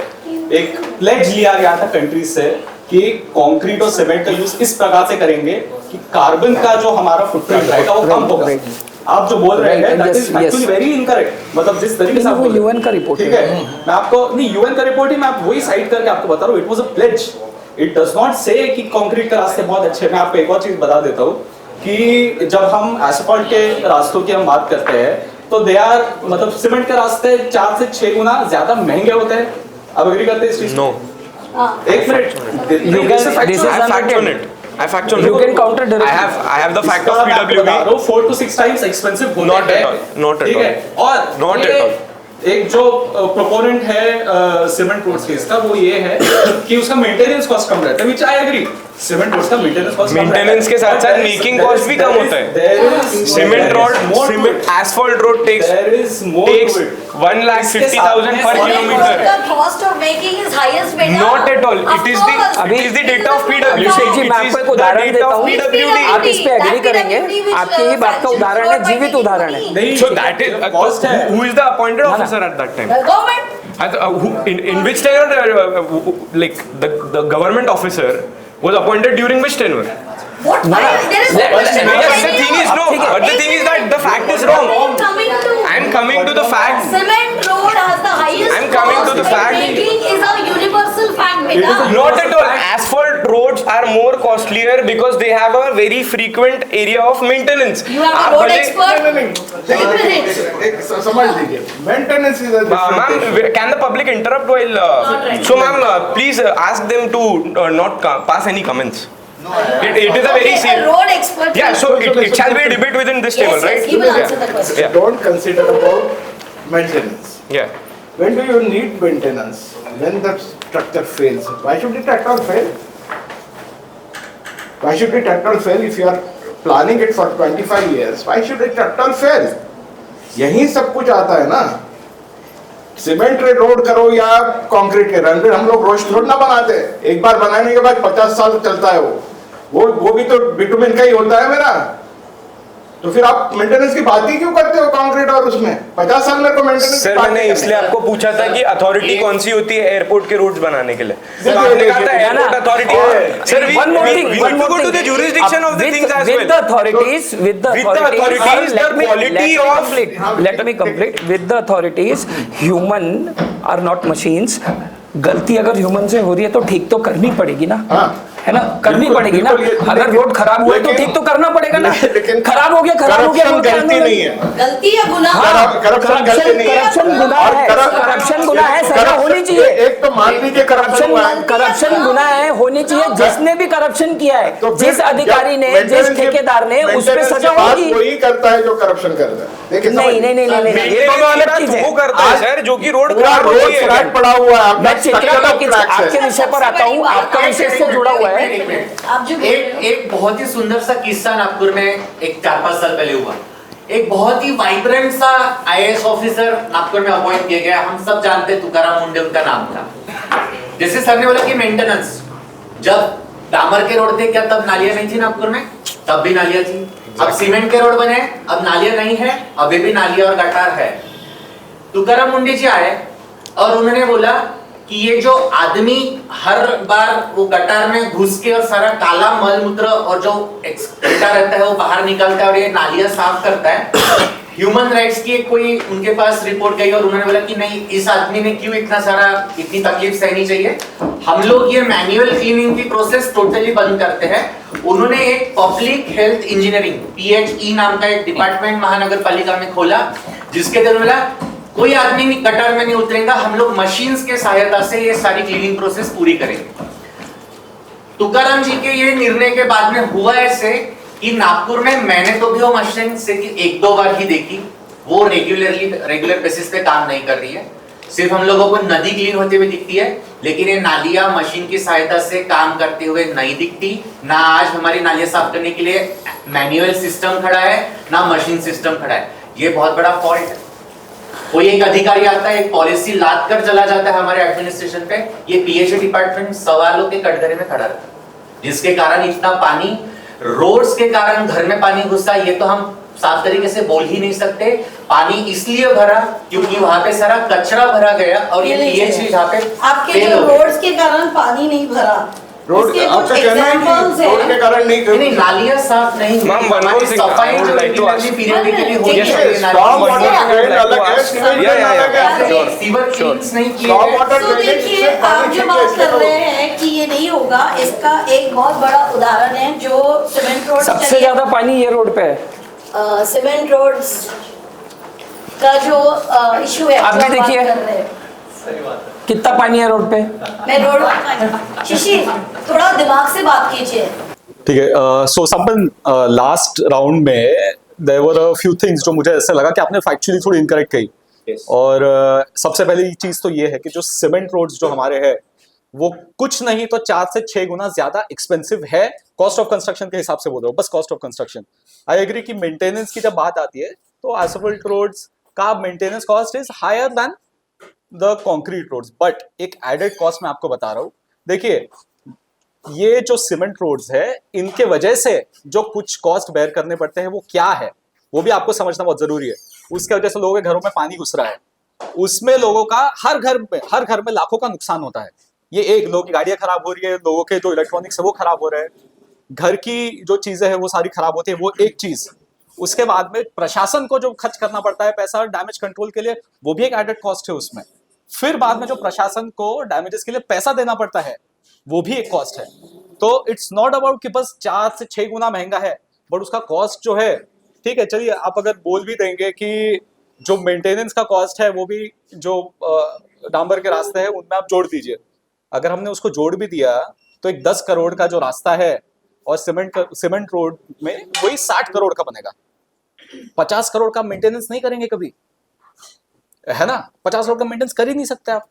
एक प्लेज लिया गया था कंट्रीज से कि कंक्रीट और सीमेंट का यूज इस प्रकार से करेंगे कि कार्बन का जो हमारा फुटप्रिंट रहेगा वो कम होगा। आप जो बोल रहे हैं that is actually very incorrect. मतलब जिस तरीके से आप वो बोल रहे हैं, UN का रिपोर्ट ठीक है। है, मैं आपको नहीं यूएन का रिपोर्ट ही मैं आप वही साइड करके आपको बता रहा हूँ। It was a pledge, it does not say कि कंक्रीट के रास्ते बहुत अच्छे हैं। मैं आपको एक और चीज बता देता हूँ कि जब हम एस्फाल्ट के रास्तों की हम बात करते हैं तो दे आर मतलब सीमेंट के रास्ते 4 से 6 गुना ज्यादा महंगे होते हैं। आप एग्री करते हैं इस चीज? No. एक minute, You can- this is I fact on unlimited. it. I fact on You it. can counter directly. I have the fact of इसका मैं आपको बता रहा PWB. हूँ, 4 to 6 times expensive होते Not at हैं। all, not at ठीक all. है, और Not ये at all. एक जो प्रोपोनेंट है सीमेंट रोड्स के इसका वो ये है कि उसका मेंटेनेंस कॉस्ट कम रहता है, which I agree. Cement roads का मेंटेनेंस कॉस्ट Maintenance के साथ साथ making cost भी कम होता है। Cement road, asphalt road takes there is more takes to it. 1,50,000 per kilometer. The cost of making is highest, beta. Not at all. Of It is the course. it is the data of PWD. Abhishek ji, मैं It is आपको एक the उदाहरण data देता of हूँ। PWD. आप इस पे एग्री करेंगे, आपकी ही बात का उदाहरण है, जीवित उदाहरण है। नहीं, So that is cost है। who is the appointed ना, ना। officer at that time? The government. In which tenure like the government officer was appointed during which tenure? What? No, no. There is Let- no question. let- Yes, the thing is no, but the thing is that the fact is wrong. I'm coming to the fact. Cement road has the highest I'm coming to cost, the and fact. making is a universal fact, beta. Not at all. Asphalt roads are more costlier because they have a very frequent area of maintenance. You are a आप road भले- expert. Take a minute. एक समझ लीजिए, maintenance is Ma'am, can the public interrupt while? Not right. So, ma'am, please ask them to not pass any comments. It is a very Okay, a serious. road expert. Yeah, so it shall be a debate within this table, Yes, right? yes, he will Yeah. answer the question. Yeah. Don't consider about maintenance. Yeah. When do you need maintenance? When the structure fails. Why should the tractor fail? Why should the tractor fail if you are planning it for 25 years? Why should the tractor fail? यही सब कुछ आता है ना। सीमेंट रोड करो या कंक्रीट के रन हम लोग रोज रोड ना बनाते, एक बार बनाने के बाद 50 साल चलता है वो भी तो बिटुमिन का ही होता है मेरा। तो फिर आप मेंटेनेंस की बात ही क्यों करते हो कंक्रीट और उसमें 50 साल मेरे को मेंटेनेंस सर मैंने इसलिए आपको पूछा था कि अथॉरिटी कौन सी होती है एयरपोर्ट के रोड्स बनाने के लिए। देखिए, तो आपने कहा था देखिए, एयरपोर्ट अथॉरिटी है। Sir One more thing, we one need more to go to thing. the jurisdiction of the things as with well. the authorities, with the With the authorities, authorities, let the me quality of- complete. Let me complete. With the authorities, human are not machines. गलती अगर ह्यूमन से हो रही है तो ठीक तो करनी पड़ेगी ना, हाँ। है ना, करनी बिल्कुल, पड़ेगी ना। बिल्कुल, ये- अगर लेकिन- रोड खराब हुआ है तो लेकिन- ठीक तो करना पड़ेगा ना। लेकिन खराब हो गया करप्शन रोड गलती कराने नहीं में- है। गलती या गुनाह? हाँ, करप्शन गलती नहीं है। करप्शन गुनाह और है, करप्शन गुनाह है, सजा करप्शन- होनी चाहिए। एक तो मान लीजिए करप्शन हुआ है। करप्शन गुनाह है, होनी चाहिए। जिसने भी करप्शन किया है, तो फिर जिस अधिकारी ने, maintenance जिस की- ठेकेदार ने, उस पे maintenance सजा की बात होगी। वही करता है जो करप्शन करता है। देखिए नहीं नहीं नहीं नहीं नहीं, ये दोनों अलग चीज है। वो करता है सर जो कि रोड पूरा खराब रोड होती है। फ्लैट पड़ा हुआ है आपका, मैं चित्रा structure of के tracks है। आपके विषय पर आता हूँ, आपका विषय से जुड़ा हुआ है। आप जो एक बहुत ही सुंदर सा किस्सा नागपुर में एक 4-5 साल पहले हुआ। एक बहुत ही वाइब्रेंट सा आईएएस ऑफिसर नागपुर में अपॉइंट किया गया। हम सब जानते हैं, तुकाराम मुंडे उनका नाम था। जैसे सर ने बोला कि मेंटेनेंस, जब डामर के रोड थे क्या तब नालियां नहीं थी नागपुर में? तब भी नालियां थी। अब सीमेंट के रोड बने, अब नालियां नहीं है, अभी भी नालियां और गटार है। तुकाराम मुंडे जी आए और उन्होंने बोला कि ये जो आदमी हर बार वो गटार में घुस के और सारा काला मल मूत्र और जो एक्सक्रीटा रहता है वो बाहर निकलता है और ये नालियां साफ करता है, ह्यूमन राइट्स की एक कोई उनके पास रिपोर्ट गई और उन्होंने बोला कि नहीं, इस आदमी ने क्यों इतनी तकलीफ सहनी चाहिए, हम लोग ये मैन्युअल क्लीनिंग की प्रोसेस टोटली बंद करते हैं। उन्होंने एक पब्लिक हेल्थ इंजीनियरिंग PHE नाम का एक डिपार्टमेंट महानगर पालिका में खोला, जिसके तहत बोला कोई आदमी गटर में नहीं उतरेगा, हम लोग मशीन्स के सहायता से ये सारी क्लीनिंग प्रोसेस पूरी करेंगे। तुकाराम जी के ये निर्णय के बाद में हुआ ऐसे कि नागपुर में मैंने तो भी वो मशीन से 1-2 बार ही देखी, वो रेगुलर बेसिस पे काम नहीं कर रही है। सिर्फ हम लोगों को नदी क्लीन होते हुए दिखती है, लेकिन ये नालियां मशीन की सहायता से काम करते हुए नहीं दिखती। ना आज हमारी नालियां साफ करने के लिए मैन्युअल सिस्टम खड़ा है, ना मशीन सिस्टम खड़ा है। ये बहुत बड़ा फॉल्ट है। कोई एक अधिकारी आता है, एक पॉलिसी लाद कर चला जाता है हमारे एडमिनिस्ट्रेशन पे, ये PHE डिपार्टमेंट सवालों के कटघरे में खड़ा रहता है, जिसके कारण इतना पानी, रोड्स के कारण घर में पानी घुसता है। ये तो हम साफ तरीके से बोल ही नहीं सकते। पानी इसलिए भरा क्योंकि वहां पे सारा कचरा भरा गया और ये PHE जहाँ पे आपके जो रोड्स के कारण पानी नहीं भरा, रोड इसके आपका कुछ कहना है examples कि रोड के कारण नहीं नालियां साफ नहीं हुई। Ma'am, one more हमारी thing, सफाई I would जो like to ask- periodically होनी Yes, चाहिए, yes, नालियों स्टॉर्म की वाटर Sure. ड्रेन अलग है, Sure. सीवेज ड्रेन Yeah, अलग है। sure. सीवर क्लीन्स नहीं किए स्टॉर्म गए। वाटर तो ड्रेनेज देखिए, से आप पानी जो बात कर रहे हैं कि ये नहीं होगा, इसका एक बहुत बड़ा उदाहरण है जो सीमेंट रोड सबसे ज्यादा पानी ये रोड पे है। सीमेंट रोड्स का जो इशू है, आप भी जो बात देखिए। कर रहे हैं। कितना पानी है रोड पे? मैं रोड शिशिर थोड़ा दिमाग से बात कीजिए। ठीक है। सो संपन्न, लास्ट राउंड में there were a few things जो मुझे ऐसा लगा कि आपने फैक्चुअली थोड़ी इनकरेक्ट कही। Yes. और सबसे पहली चीज तो ये है कि जो सीमेंट रोड्स जो हमारे हैं वो कुछ नहीं तो 4 से 6 गुना ज्यादा एक्सपेंसिव है कॉस्ट ऑफ कंस्ट्रक्शन के हिसाब से बोल रहा हूँ, बस cost of construction. I agree कि मेंटेनेंस की जब बात आती है तो एस्फल्ट रोड्स का maintenance cost is higher than the concrete roads, but एक एडेड कॉस्ट मैं आपको बता रहा हूँ। देखिए, ये जो सीमेंट रोड्स है इनके वजह से जो कुछ कॉस्ट बेयर करने पड़ते हैं वो क्या है वो भी आपको समझना बहुत जरूरी है। उसके वजह से लोगों के घरों में पानी घुस रहा है, उसमें लोगों का हर घर में लाखों का नुकसान होता है। ये एक, लोगों की गाड़ियां खराब हो रही है, लोगों के जो इलेक्ट्रॉनिक्स है वो खराब हो रहे हैं, घर की जो चीजें हैं वो सारी खराब होती है, वो एक चीज। उसके बाद में प्रशासन को जो खर्च करना पड़ता है पैसा डैमेज कंट्रोल के लिए, वो भी एक एडेड कॉस्ट है उसमें। फिर बाद में जो प्रशासन को डैमेजेस के लिए पैसा देना पड़ता है वो भी एक कॉस्ट है। तो इट्स नॉट अबाउट कि बस 4 से 6 गुना महंगा है, बट उसका कॉस्ट जो है, ठीक है चलिए आप अगर बोल भी देंगे कि जो मेंटेनेंस का कॉस्ट है वो भी जो डांबर के रास्ते हैं उनमें आप जोड़ दीजिए। अगर हमने उसको जोड़ भी दिया तो एक 10 करोड़ का जो रास्ता है और सीमेंट रोड में वही 60 करोड़ का बनेगा। 50 करोड़ का मेंटेनेंस नहीं करेंगे कभी, है ना? 50 करोड़ का मेंटेनेंस कर ही नहीं सकते आप।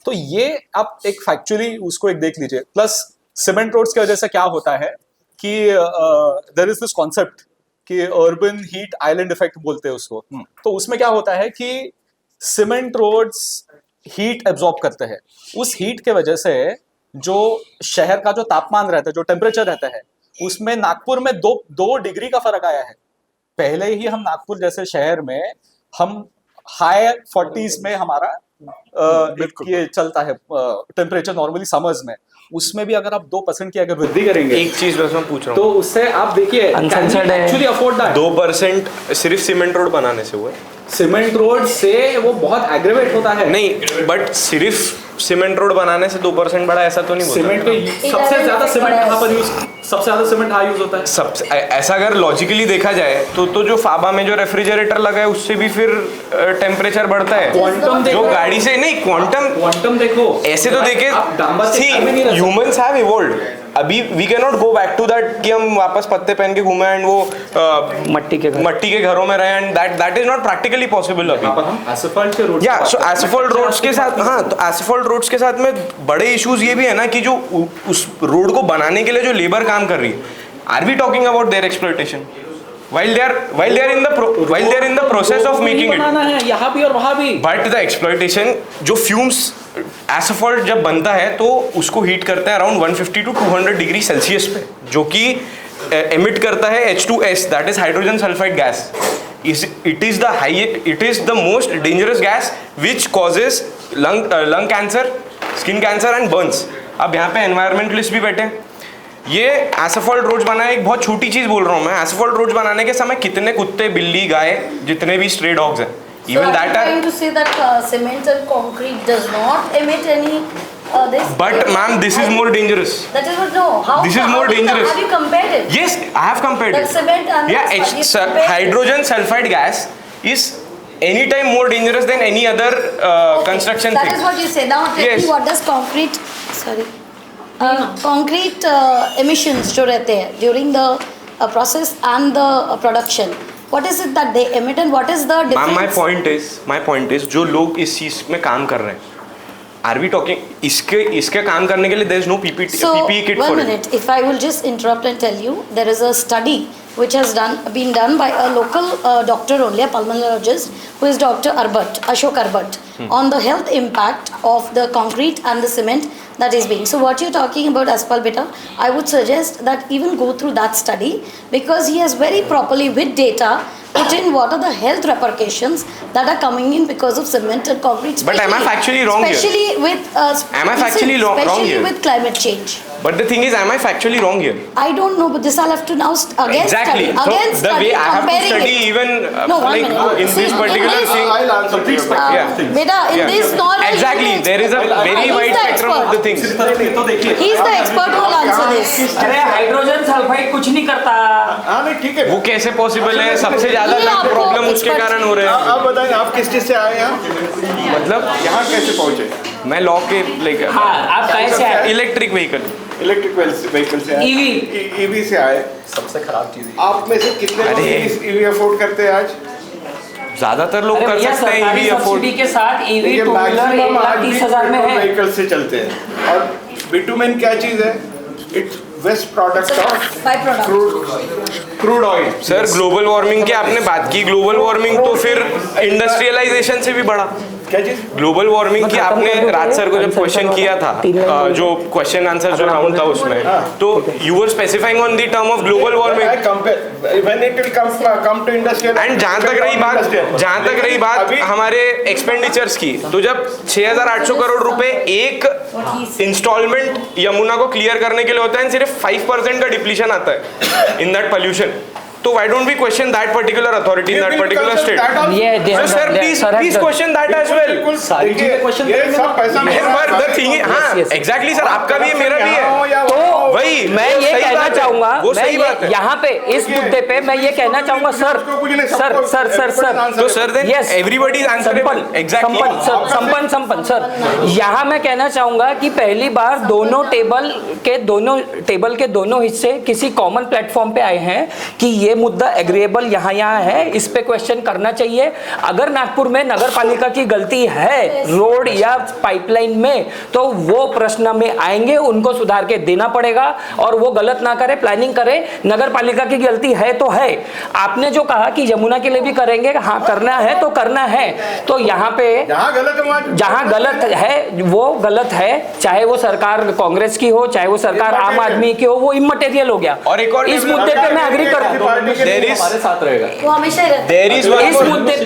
तो ये आप एक फैक्चुअली उसको एक देख लीजिए। प्लस सीमेंट रोड्स की वजह से क्या होता है कि देयर इज दिस कॉन्सेप्ट कि अर्बन हीट आइलैंड इफेक्ट बोलते हैं उसको। तो उसमें क्या होता है कि सीमेंट रोड्स हीट एब्जॉर्ब करते हैं। उस हीट के वजह से जो शहर का जो तापमान रहता है, जो टेम्परेचर रहता है, उसमें नागपुर में 2 डिग्री का फर्क आया है। पहले ही हम नागपुर जैसे शहर में हम हाई 40s में हमारा ये चलता है टेम्परेचर नॉर्मली समर्स में, उसमें भी अगर आप 2% की अगर वृद्धि करेंगे, एक चीज बस मैं पूछ रहा तो हूँ, उससे आप देखिए Uncensored है। Actually afford that. 2% सिर्फ सीमेंट रोड बनाने से हुआ है? सीमेंट रोड से वो बहुत एग्रीवेट होता है। नहीं, बट सिर्फ सीमेंट रोड बनाने से 2% बढ़ा ऐसा तो नहीं बोल सीमेंट के सबसे ज्यादा सीमेंट कहाँ पर यूज, सबसे ज्यादा सीमेंट कहाँ यूज होता है? सबसे ऐसा अगर लॉजिकली देखा जाए तो जो फाबा में जो रेफ्रिजरेटर लगा है उससे भी फिर टेम्परेचर बढ़ता है। क्वांटम जो गाड़ी से नहीं, क्वांटम देखो, ऐसे तो देखे, आप डांबर से घर में नहीं रह सकते। Humans have evolved. अभी we can not go back to that कि हम वापस पत्ते पहन के घूमे एंड वो मट्टी के घरों में रहे and that is not practically possible अभी। यहाँ पर हम एसफल्ट के रोड, या सो एसफल्ट रोड्स के साथ, हाँ, तो एसफल्ट रोड्स के साथ में बड़े इश्यूज ये भी है ना कि जो उस रोड को बनाने के लिए जो लेबर काम कर रही है, are we talking about their exploitation while they are in the process of making it? बनाना है यहाँ भी और वहाँ भी। बट द एक्सप्लॉयटेशन, जो फ्यूम्स एसफॉल्ट जब बनता है तो उसको हीट करता है अराउंड 150 to 200 डिग्री सेल्सियस पे, जो कि एमिट करता है H2S, that is hydrogen sulphide gas. It is the most dangerous gas which causes lung cancer, skin cancer and Burns. अब यहाँ पे एनवायरमेंटलिस्ट भी बैठे हैं, ये एसफॉल्ट रोड्स बनाए, एक बहुत छोटी चीज बोल रहा हूँ मैं, एसफॉल्ट रोड्स बनाने के समय कितने कुत्ते, बिल्ली, गाय, जितने भी स्ट्रे डॉग्स हैं, even so that are you are. trying to say that cement and concrete does not emit any this? But ma'am, this is more dangerous. That is what no. How? This is more dangerous. Have you compared it? Yes, I have compared That it. cement and Yeah, asphalt, it's you compared it. hydrogen sulfide gas is anytime more dangerous than any other Okay, construction that thing. is what you say. Now tell Yes. me what does concrete, sorry, concrete emissions जो रहते हैं during the process and the production. What is it that they emit and what is the Ma'am, difference? my point is जो लोग इस चीज में काम कर रहे हैं, are we talking इसके काम करने के लिए there is no PPE kit one for it. minute, if I will just interrupt and tell you, there is a study which has been done by a local doctor only, a pulmonologist, who is Dr. Ashok Arbat, on the health impact of the concrete and the cement that is being. So what you're talking about, Aspal Beta, I would suggest that even go through that study, because he has very properly with data put in what are the health repercussions that are coming in because of cement and concrete. But am I factually wrong here? Especially with Am I factually wrong especially here? with climate change. But the thing is, am I factually wrong here? I don't know, but this I'll have to now again Exactly. study. Again So the way I have to comparing study it. even No, one like minute. in See, this in particular this- thing. I'll answer to your question. Yeah. Beta, in Yeah. this knowledge, Exactly. he's the There is a expert. very He's wide the spectrum of the expert. things. तो देखिए He's the expert who will answer this. अरे हाइड्रोजन सल्फाइड कुछ नहीं करता। हाँ नहीं ठीक है वो कैसे पॉसिबल है? सबसे ज्यादा ये आपको प्रॉब्लम उसके expert- कारण हो रहे हैं। आप बताएं आप किस चीज से आए यहाँ मतलब यहाँ कैसे पहुँचे मैं लॉ के लाइक हाँ, आप कैसे आए? Electric vehicle. इलेक्ट्रिक व्हीकल से आए EV। ईवी से आए। सबसे खराब चीज आप में से कितने लोग अरे। ईवी अफोर्ड करते हैं आज? ज्यादातर लोग अरे कर भैया, सकते हैं सरकारी ईवी अफोर्ड। सब्सिडी के साथ ईवी देखिए, टू व्हीलर मैक्सिमम आज भी 1,30,000 में है। व्हीकल से चलते हैं और बिटुमेन क्या चीज है? It's waste product of By product. Crude oil. Sir global warming की आपने बात की, ग्लोबल वार्मिंग तो फिर इंडस्ट्रियलाइजेशन से भी बढ़ा। क्या चीज? ग्लोबल वार्मिंग की आपने राज सर को जब क्वेश्चन किया था, जो क्वेश्चन आंसर जो राउंड था उसमें, तो you were specifying on the term of global warming. When it will come to industrial and जहाँ तक रही बात हमारे एक्सपेंडिचर्स की, तो जब 6,800 करोड़ रुपए एक इंस्टॉलमेंट यमुना को क्लियर करने के लिए होता है, सिर्फ 5% का डिप्लीशन आता है इन दैट पोल्यूशन, तो why don't we question that particular authority in that particular state? So sir, please question that as well. सारी चीजें क्वेश्चन ये सब पैसा But the thing is, हाँ, exactly sir, आपका भी है, मेरा भी है। तो वही मैं वो ये सही कहना बात है, चाहूंगा, वो मैं सही बात है। यहाँ पे इस मुद्दे पे मैं ये कहना चाहूंगा सर तो sir then Yes. everybody is answerable. Exactly. Sampann sir, यहाँ मैं कहना चाहूंगा कि पहली बार दोनों टेबल के दोनों हिस्से किसी कॉमन प्लेटफॉर्म पे आए हैं कि ये मुद्दा एग्रीएबल यहाँ है, इस पे क्वेश्चन करना चाहिए। अगर नागपुर में नगर पालिका की गलती है रोड या पाइपलाइन में, तो वो प्रश्न में आएंगे, उनको सुधार के देना पड़ेगा और वो गलत ना करे, प्लानिंग करे। नगर पालिका की गलती है तो है। आपने जो कहा कि यमुना के लिए भी करेंगे, हाँ करना है तो करना है। तो यहाँ पे जहाँ गलत है वो गलत है, चाहे वो सरकार कांग्रेस की हो, चाहे वो सरकार आम आदमी की हो, वो इमटेरियल हो गया। और एक और इस मुद्दे पे मैं एग्री करता हूँ। हमारे साथ रहेगा। वो हमेशा ही रहता है। There is one इस more- मुद्दे पे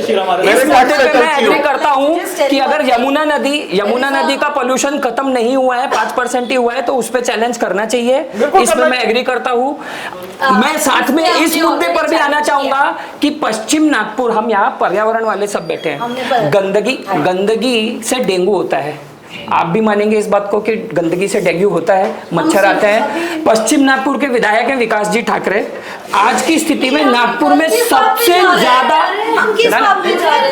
मैं एग्री करता हूँ कि अगर यमुना नदी का पोल्यूशन खत्म नहीं हुआ है, 5% ही हुआ है, तो उस पे चैलेंज करना चाहिए। इसमें मैं एग्री करता हूँ। मैं साथ में इस मुद्दे पर भी आना चाहूंगा कि पश्चिम नागपुर, हम यहाँ पर्यावरण वाले सब बैठे हैं, गंदगी से डेंगू होता है। आप भी मानेंगे इस बात को कि गंदगी से डेंगू होता है, मच्छर आते हैं। पश्चिम नागपुर के विधायक हैं विकास जी ठाकरे। आज की स्थिति में नागपुर में सबसे ज्यादा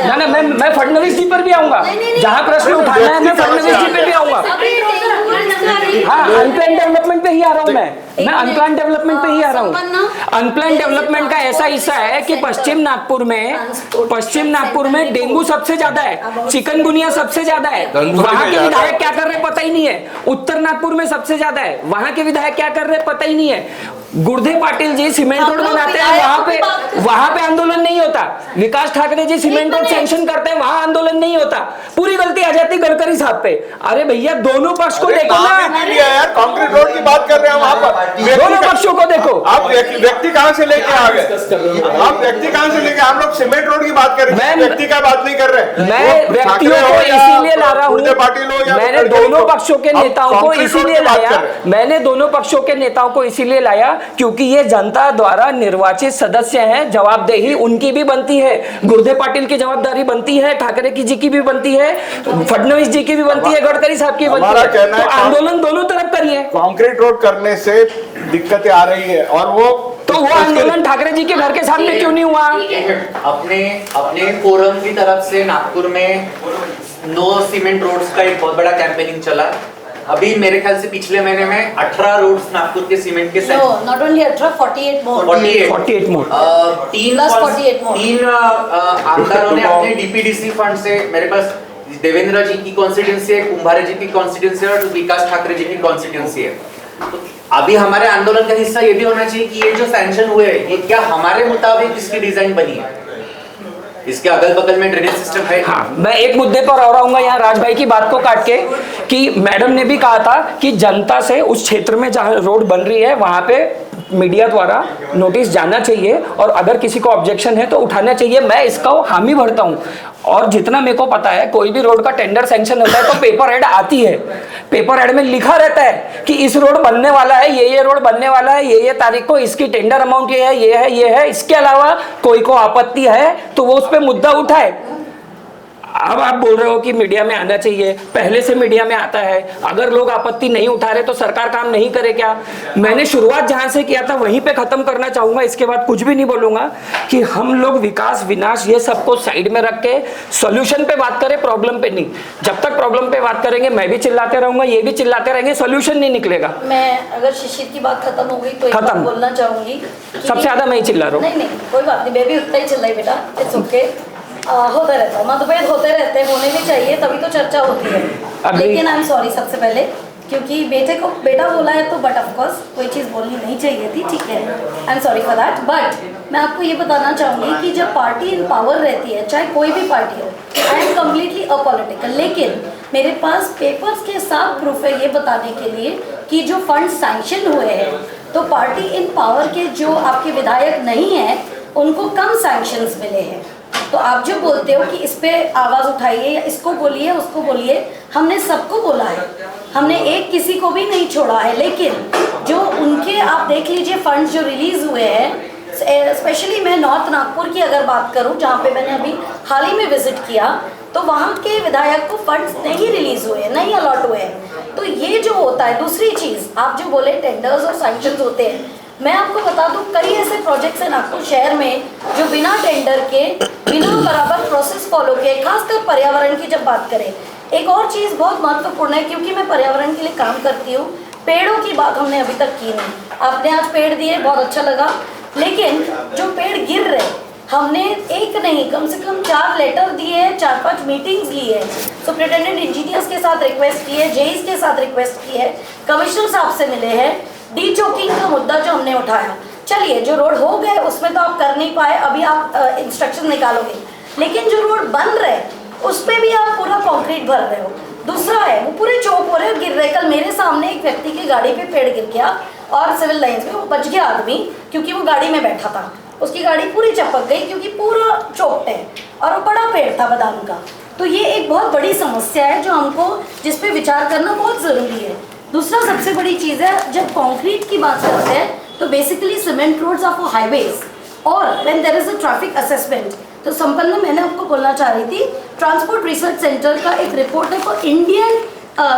ना मैं फडणवीस जी पर भी आऊंगा, जहां प्रश्न उठाना है मैं फडणवीस जी पे भी आऊंगा। हाँ, अनप्लान डेवलपमेंट पे ही आ रहा हूँ मैं अनप्लान डेवलपमेंट पे ही आ रहा हूँ। अनप्लान डेवलपमेंट का ऐसा हिस्सा है कि पश्चिम नागपुर में डेंगू सबसे ज्यादा है, चिकनगुनिया सबसे ज्यादा है। वहां के विधायक क्या कर रहे पता ही नहीं है। उत्तर नागपुर में सबसे ज्यादा है, वहां के विधायक क्या कर रहे पता ही नहीं है। गुर्दे पाटिल जी सीमेंट रोड बनाते हैं, वहां पे आंदोलन नहीं होता। विकास Thackeray ji cement road sanction करते हैं, वहां आंदोलन नहीं होता। पूरी गलती आ जाती गडकरी साहब पे। अरे भैया दोनों पक्ष को देखो ना, यार, कंक्रीट रोड की बात कर रहे हैं हम। आप दोनों पक्षों को देखो। आप व्यक्ति कहाँ से लेके आ गए? आप व्यक्ति कहाँ से लेके? हम लोग सीमेंट रोड की बात कर रहे हैं, व्यक्ति का बात नहीं कर रहे। मैं व्यक्तियों को इसीलिए ला रहा हूँ, मैंने दोनों पक्षों के नेताओं को इसीलिए लाया, मैंने दोनों पक्षों के नेताओं को इसीलिए लाया क्योंकि ये जनता द्वारा निर्वाचित सदस्य हैं, जवाबदेही उनकी भी बनती है, गुर्दे पाटिल की जवाबदारी बनती है, ठाकरे जी की भी बनती है, फडणवीस जी की भी बनती है, गडकरी साहब की बनती है। तो आंदोलन दोनों तरफ करिए। कंक्रीट रोड करने से दिक्कतें आ रही है और वो आंदोलन ठाकरे जी के घर के सामने क्यों नहीं हुआ? अपने फोरम की तरफ से नागपुर में नो सीमेंट रोड्स का एक बहुत बड़ा कैंपेनिंग चला। अभी मेरे ख्याल से पिछले महीने में 18 रोड्स नागपुर के सीमेंट के No, not only 18, 48 more. 48 mode. तीन Plus 48 more. आमदारों ने अपने डीपीडीसी फंड से, मेरे पास देवेंद्र जी की कॉन्स्टिट्यूंसी है, कुंभारे जी की कॉन्स्टिट्यूंसी है और विकास ठाकरे जी की कॉन्स्टिट्यूंसी है। तो अभी हमारे आंदोलन का हिस्सा ये भी होना चाहिए कि ये जो सैंक्शन हुए ये क्या हमारे मुताबिक इसकी डिजाइन बनी है, इसके अगल बगल में ड्रेनेज सिस्टम है। हाँ, मैं एक मुद्दे पर और आऊंगा यहाँ राज भाई की बात को काट के कि मैडम ने भी कहा था कि जनता से उस क्षेत्र में जहाँ रोड बन रही है वहां पे मीडिया द्वारा नोटिस जाना चाहिए और अगर किसी को ऑब्जेक्शन है तो उठाना चाहिए। मैं इसका हामी भरता हूँ और जितना मेरे को पता है कोई भी रोड का टेंडर सैंक्शन होता है तो पेपर एड आती है, पेपर एड में लिखा रहता है कि इस रोड बनने वाला है, ये रोड बनने वाला है, ये तारीख को, इसकी टेंडर अमाउंट ये है, ये है, ये है। इसके अलावा कोई को आपत्ति है तो वो उस पर मुद्दा उठाए। अब आप बोल रहे हो कि मीडिया में आना चाहिए, पहले से मीडिया में आता है, अगर लोग आपत्ति नहीं उठा रहे तो सरकार काम नहीं करे क्या? मैंने शुरुआत जहां से किया था वहीं पे खत्म करना चाहूंगा, इसके बाद कुछ भी नहीं बोलूंगा कि हम लोग विकास विनाश ये सबको साइड में रख के सोल्यूशन पे बात करें, प्रॉब्लम पे नहीं। जब तक प्रॉब्लम पे बात करेंगे मैं भी चिल्लाते रहूंगा, ये भी चिल्लाते रहेंगे, सोल्यूशन नहीं निकलेगा। मैं अगर शिशिर की बात खत्म हो गई तो एक खत्म। बात बोलना चाहूंगी। सबसे ज्यादा मैं ही चिल्ला रहा हूँ। नहीं कोई बात नहीं, मैं भी उतना ही चिल्लाई बेटा, इट्स ओके। होता रहता है, मतभेद होते रहते हैं, होने भी चाहिए, तभी तो चर्चा होती है। लेकिन आई एम सॉरी सबसे पहले, क्योंकि बेटे को बेटा बोला है तो बट ऑफ कोर्स कोई चीज़ बोलनी नहीं चाहिए थी, ठीक है, I am sorry for that. But मैं आपको ये बताना चाहूँगी कि जब पार्टी इन पावर रहती है, चाहे कोई भी पार्टी हो, आई एम कम्प्लीटली अपॉलिटिकल, लेकिन मेरे पास पेपर्स के साथ प्रूफ है ये बताने के लिए कि जो फंड सैंक्शन हुए हैं तो पार्टी इन पावर के जो आपके विधायक नहीं हैं उनको कम सैंक्शंस मिले हैं। तो आप जो बोलते हो कि इस पे आवाज़ उठाइए या इसको बोलिए उसको बोलिए, हमने सबको बोला है, हमने एक किसी को भी नहीं छोड़ा है। लेकिन जो उनके आप देख लीजिए फंड्स जो रिलीज़ हुए हैं, स्पेशली मैं नॉर्थ नागपुर की अगर बात करूं जहां पे मैंने अभी हाल ही में विजिट किया, तो वहां के विधायक को फंड्स नहीं रिलीज़ हुए, नहीं अलॉट हुए हैं। तो ये जो होता है, दूसरी चीज़ आप जो बोले टेंडर्स और सैंक्शंस होते हैं, मैं आपको बता दूं कई ऐसे प्रोजेक्ट्स हैं नागपुर शहर में जो बिना टेंडर के, बिना बराबर प्रोसेस फॉलो के, खासकर पर्यावरण की जब बात करें। एक और चीज़ बहुत महत्वपूर्ण है, क्योंकि मैं पर्यावरण के लिए काम करती हूँ, पेड़ों की बात हमने अभी तक की नहीं। आपने आज पेड़ दिए, बहुत अच्छा लगा, लेकिन जो पेड़ गिर रहे, हमने एक नहीं कम से कम 4 लेटर दिए हैं, 4-5 मीटिंग्स ली है, सुपरिटेंडेंट इंजीनियर्स के साथ रिक्वेस्ट की है, जेईस के साथ रिक्वेस्ट की है, कमिश्नर साहब से मिले हैं। डी चौकिंग का मुद्दा जो हमने उठाया, चलिए जो रोड हो गए उसमें तो आप कर नहीं पाए, अभी आप इंस्ट्रक्शन निकालोगे, लेकिन जो रोड बन रहे उस पर भी आप पूरा कंक्रीट भर रहे हो। दूसरा है वो पूरे चौक हो रहे हो, गिर रहे। कल मेरे सामने एक व्यक्ति की गाड़ी पे पेड़ गिर गया और सिविल लाइंस में वो बच गया आदमी, क्योंकि वो गाड़ी में बैठा था, उसकी गाड़ी पूरी चपक गई क्योंकि पूरा चौकट है और वो बड़ा पेड़ था बादाम का। तो ये एक बहुत बड़ी समस्या है जो हमको जिस पे विचार करना बहुत ज़रूरी है। दूसरा सबसे बड़ी चीज़ है, जब कंक्रीट की बात करते हैं तो basically cement roads of highways और when there is a traffic assessment. तो संपन्न मैंने आपको बोलना चाह रही थी, ट्रांसपोर्ट रिसर्च सेंटर का एक रिपोर्ट है for Indian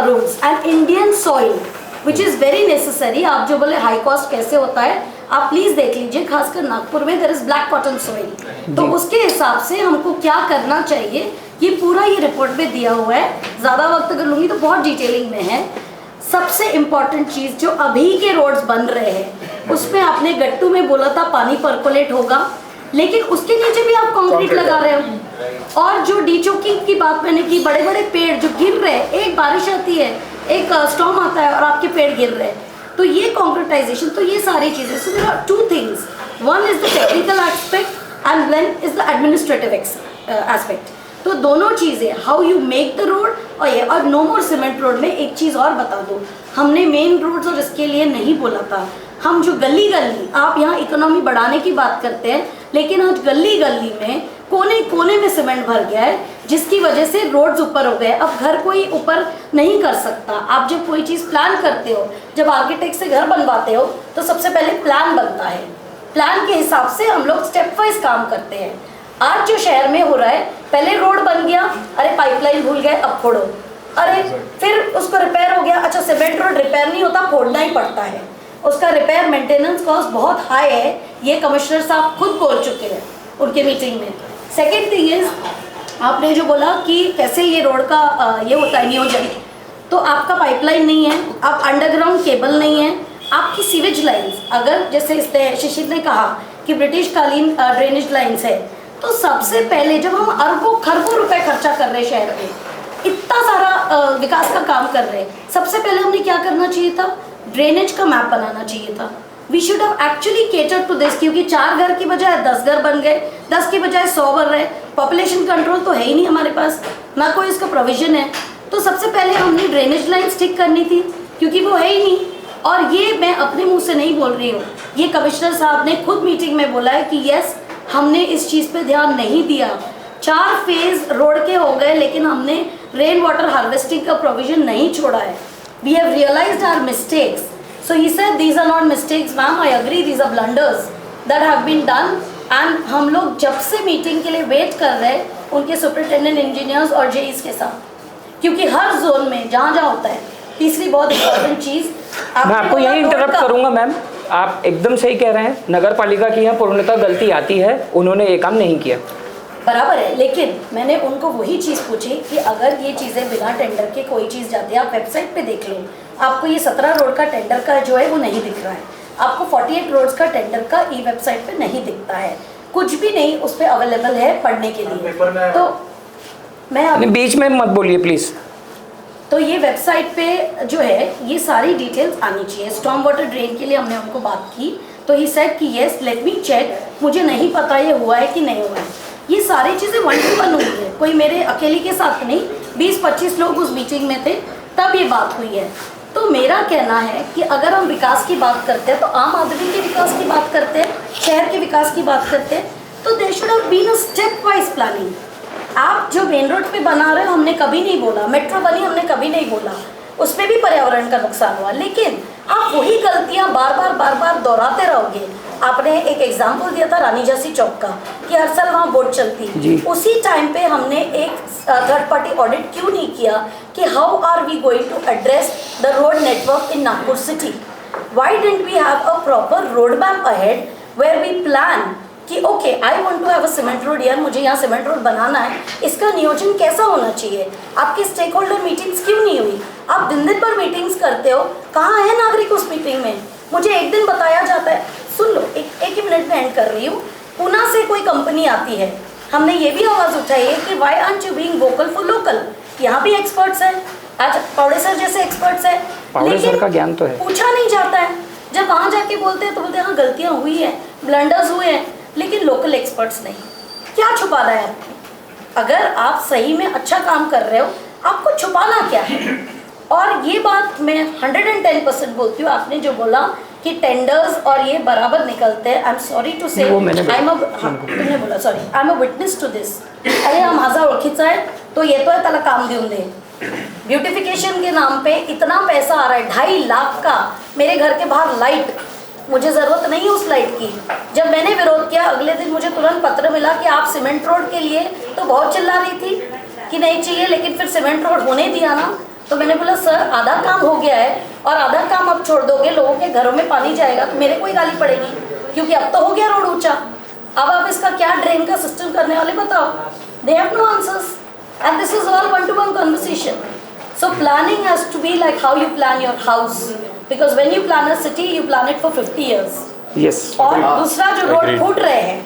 roads and Indian soil which is very necessary. आप जो बोले हाई कॉस्ट कैसे होता है, आप प्लीज़ देख लीजिए, खासकर नागपुर में there is black cotton soil. तो उसके हिसाब से हमको क्या करना चाहिए ये पूरा ये रिपोर्ट में दिया हुआ है। ज़्यादा वक्त अगर लूँगी तो बहुत डिटेलिंग में है। सबसे इम्पॉर्टेंट चीज़ जो अभी के रोड्स बन रहे हैं उसमें आपने गट्टू में बोला था पानी पर्कोलेट होगा, लेकिन उसके नीचे भी आप कंक्रीट लगा रहे हो। और जो डी चौकिंग की बात मैंने की, बड़े बड़े पेड़ जो गिर रहे हैं, एक बारिश आती है, एक स्टॉर्म आता है और आपके पेड़ गिर रहे हैं, तो ये कंक्रीटाइजेशन, तो ये सारी चीज़ें। So there are 2 things, one is the technical aspect and then is the administrative aspect. तो दोनों चीज़ें, how you make the road और ये, और नो मोर सीमेंट रोड में एक चीज़ और बता दूँ, हमने मेन रोड्स और इसके लिए नहीं बोला था। हम जो गली गली, आप यहाँ इकोनॉमी बढ़ाने की बात करते हैं, लेकिन आज गली गली में कोने कोने में सीमेंट भर गया है, जिसकी वजह से रोड्स ऊपर हो गए। अब घर कोई ऊपर नहीं कर सकता। आप जब कोई चीज़ प्लान करते हो, जब आर्किटेक्ट से घर बनवाते हो, तो सबसे पहले प्लान बनता है। प्लान के हिसाब से हम लोग स्टेप वाइज काम करते हैं। आज जो शहर में हो रहा है, पहले रोड बन गया, अरे पाइपलाइन भूल गए, अब फोड़ो, अरे फिर उसको रिपेयर हो गया, अच्छा सीमेंट रोड रिपेयर नहीं होता, फोड़ना ही पड़ता है। उसका रिपेयर मेंटेनेंस कॉस्ट बहुत हाई है, ये कमिश्नर साहब खुद बोल चुके हैं उनके मीटिंग में। सेकेंड थिंग इज, आपने जो बोला कि कैसे ये रोड का ये होता है नियोजन, तो आपका पाइपलाइन नहीं है, आप अंडरग्राउंड केबल नहीं है, आपकी सीवेज लाइन्स, अगर जैसे शिशिर ने कहा कि ब्रिटिश कालीन ड्रेनेज लाइन्स है, तो सबसे पहले जब हम अरबों खरबों रुपए खर्चा कर रहे हैं शहर में, इतना सारा विकास का काम कर रहे हैं, सबसे पहले हमने क्या करना चाहिए था? ड्रेनेज का मैप बनाना चाहिए था। We should have actually catered to this, क्योंकि 4 घर की बजाय 10 घर बन गए, 10 की बजाय 100 बन रहे। पॉपुलेशन कंट्रोल तो है ही नहीं हमारे पास, ना कोई इसका प्रोविजन है। तो सबसे पहले हमने ड्रेनेज लाइन ठीक करनी थी, क्योंकि वो है ही नहीं। और ये मैं अपने मुंह से नहीं बोल रही हूँ, ये कमिश्नर साहब ने खुद मीटिंग में बोला है कि यस, हमने इस चीज़ पे ध्यान नहीं दिया। 4 फेज रोड के हो गए, लेकिन हमने रेन वाटर हार्वेस्टिंग का प्रोविजन नहीं छोड़ा है। We have realized our mistakes. So he said these are not mistakes ma'am, I agree, these are blunders that have been done. And हम लोग जब से मीटिंग के लिए वेट कर रहे हैं उनके सुपरिटेंडेंट इंजीनियर्स और जेईस के साथ, क्योंकि हर जोन में जहाँ जहाँ होता है। तीसरी बहुत इंपॉर्टेंट चीज़, मैं आपको यही इंटरप्ट करूंगा मैम, आप एकदम सही कह रहे हैं। नगर पालिका की यहाँ पूर्णतः गलती आती है, उन्होंने ये काम नहीं किया, बराबर है। लेकिन मैंने उनको वही चीज़ पूछी कि अगर ये चीज़ें बिना टेंडर के कोई चीज़ जाती है, आप वेबसाइट पे देख लो, आपको ये 17 रोड का टेंडर का जो है वो नहीं दिख रहा है, आपको 48 रोड्स का टेंडर का ई वेबसाइट पे नहीं दिखता है, कुछ भी नहीं उस पर अवेलेबल है पढ़ने के लिए। तो मैं बीच में मत बोलिए प्लीज़। तो ये वेबसाइट पे जो है ये सारी डिटेल्स आनी चाहिए। स्टॉर्म वाटर ड्रेन के लिए हमने उनको बात की, तो ही सेड कि यस लेट मी चेक, मुझे नहीं पता ये हुआ है कि नहीं हुआ है। ये सारी चीज़ें 1 to 1 हुई है, कोई मेरे अकेले के साथ नहीं, 20-25 लोग उस मीटिंग में थे, तब ये बात हुई है। तो मेरा कहना है कि अगर हम विकास की बात करते हैं, तो आम आदमी के विकास की बात करते हैं, शहर के विकास की बात करते हैं, तो there should have been a step wise planning. आप जो मेन रोड पे बना रहे हो, हमने कभी नहीं बोला, मेट्रो बनी हमने कभी नहीं बोला, उसमें भी पर्यावरण का नुकसान हुआ, लेकिन आप वही गलतियां बार बार दोहराते रहोगे। आपने एक एग्जाम्पल दिया था रानी झांसी चौक का, कि हर साल वहाँ बोट चलती, उसी टाइम पे हमने एक थर्ड पार्टी ऑडिट क्यों नहीं किया कि how are we going to address the road network in Nagpur city? Why didn't we have a proper road map ahead where we plan कि okay I want to have a cement road, यार मुझे यहाँ सीमेंट रोड बनाना है, इसका नियोजन कैसा होना चाहिए? आपकी स्टेक होल्डर मीटिंग्स क्यों नहीं हुई? आप दिन दिन पर मीटिंग्स करते हो, कहाँ है नागरिक उस मीटिंग में? मुझे एक दिन बताया जाता है, सुन लो, एक ही मिनट में एंड कर रही हूँ। पुणे से कोई कंपनी आती है, हमने ये भी आवाज़ उठाई है कि why aren't you being vocal for local? यहाँ भी एक्सपर्ट्स हैं, आज पौड़े सर जैसे एक्सपर्ट्स हैं, पौड़े सर का ज्ञान तो है, पूछा नहीं जाता है। जब वहाँ जाके बोलते हैं तो बोलते हैं हाँ गलतियाँ हुई हैं, ब्लंडर्स हुए हैं, लेकिन लोकल एक्सपर्ट्स नहीं। क्या छुपाना है आपको? अगर आप सही में अच्छा काम कर रहे हो, आपको छुपाना क्या है? और ये बात मैं 110% बोलती हूँ। आपने जो बोला कि टेंडर्स और ये बराबर निकलते हैं, आई एम सॉरी टू से, तुमने बोला sorry, I am a witness to this. अरे हा माझा ओळखीचा आहे, तो येतोय, त्याला काम देऊन दे। ब्यूटिफिकेशन के नाम पे इतना पैसा आ रहा है, 2.5 लाख का। मेरे घर के बाहर लाइट, मुझे ज़रूरत नहीं है उस लाइट की। जब मैंने विरोध किया, अगले दिन मुझे तुरंत पत्र मिला कि आप सीमेंट रोड के लिए तो बहुत चिल्ला रही थी कि नहीं चाहिए, लेकिन फिर सीमेंट रोड होने दिया ना। तो मैंने बोला सर आधा काम हो गया है और आधा काम अब छोड़ दोगे, लोगों के घरों में पानी जाएगा तो मेरे को ही गाली पड़ेगी, क्योंकि अब तो हो गया रोड ऊंचा, अब आप इसका क्या ड्रेन का सिस्टम करने वाले बताओ? They have no answers and this is all 1-to-1 conversation. So planning has to be like how you plan your house, because when you plan a city, you plan it for 50 years. Yes. और दूसरा जो रोड फूट रहे हैं,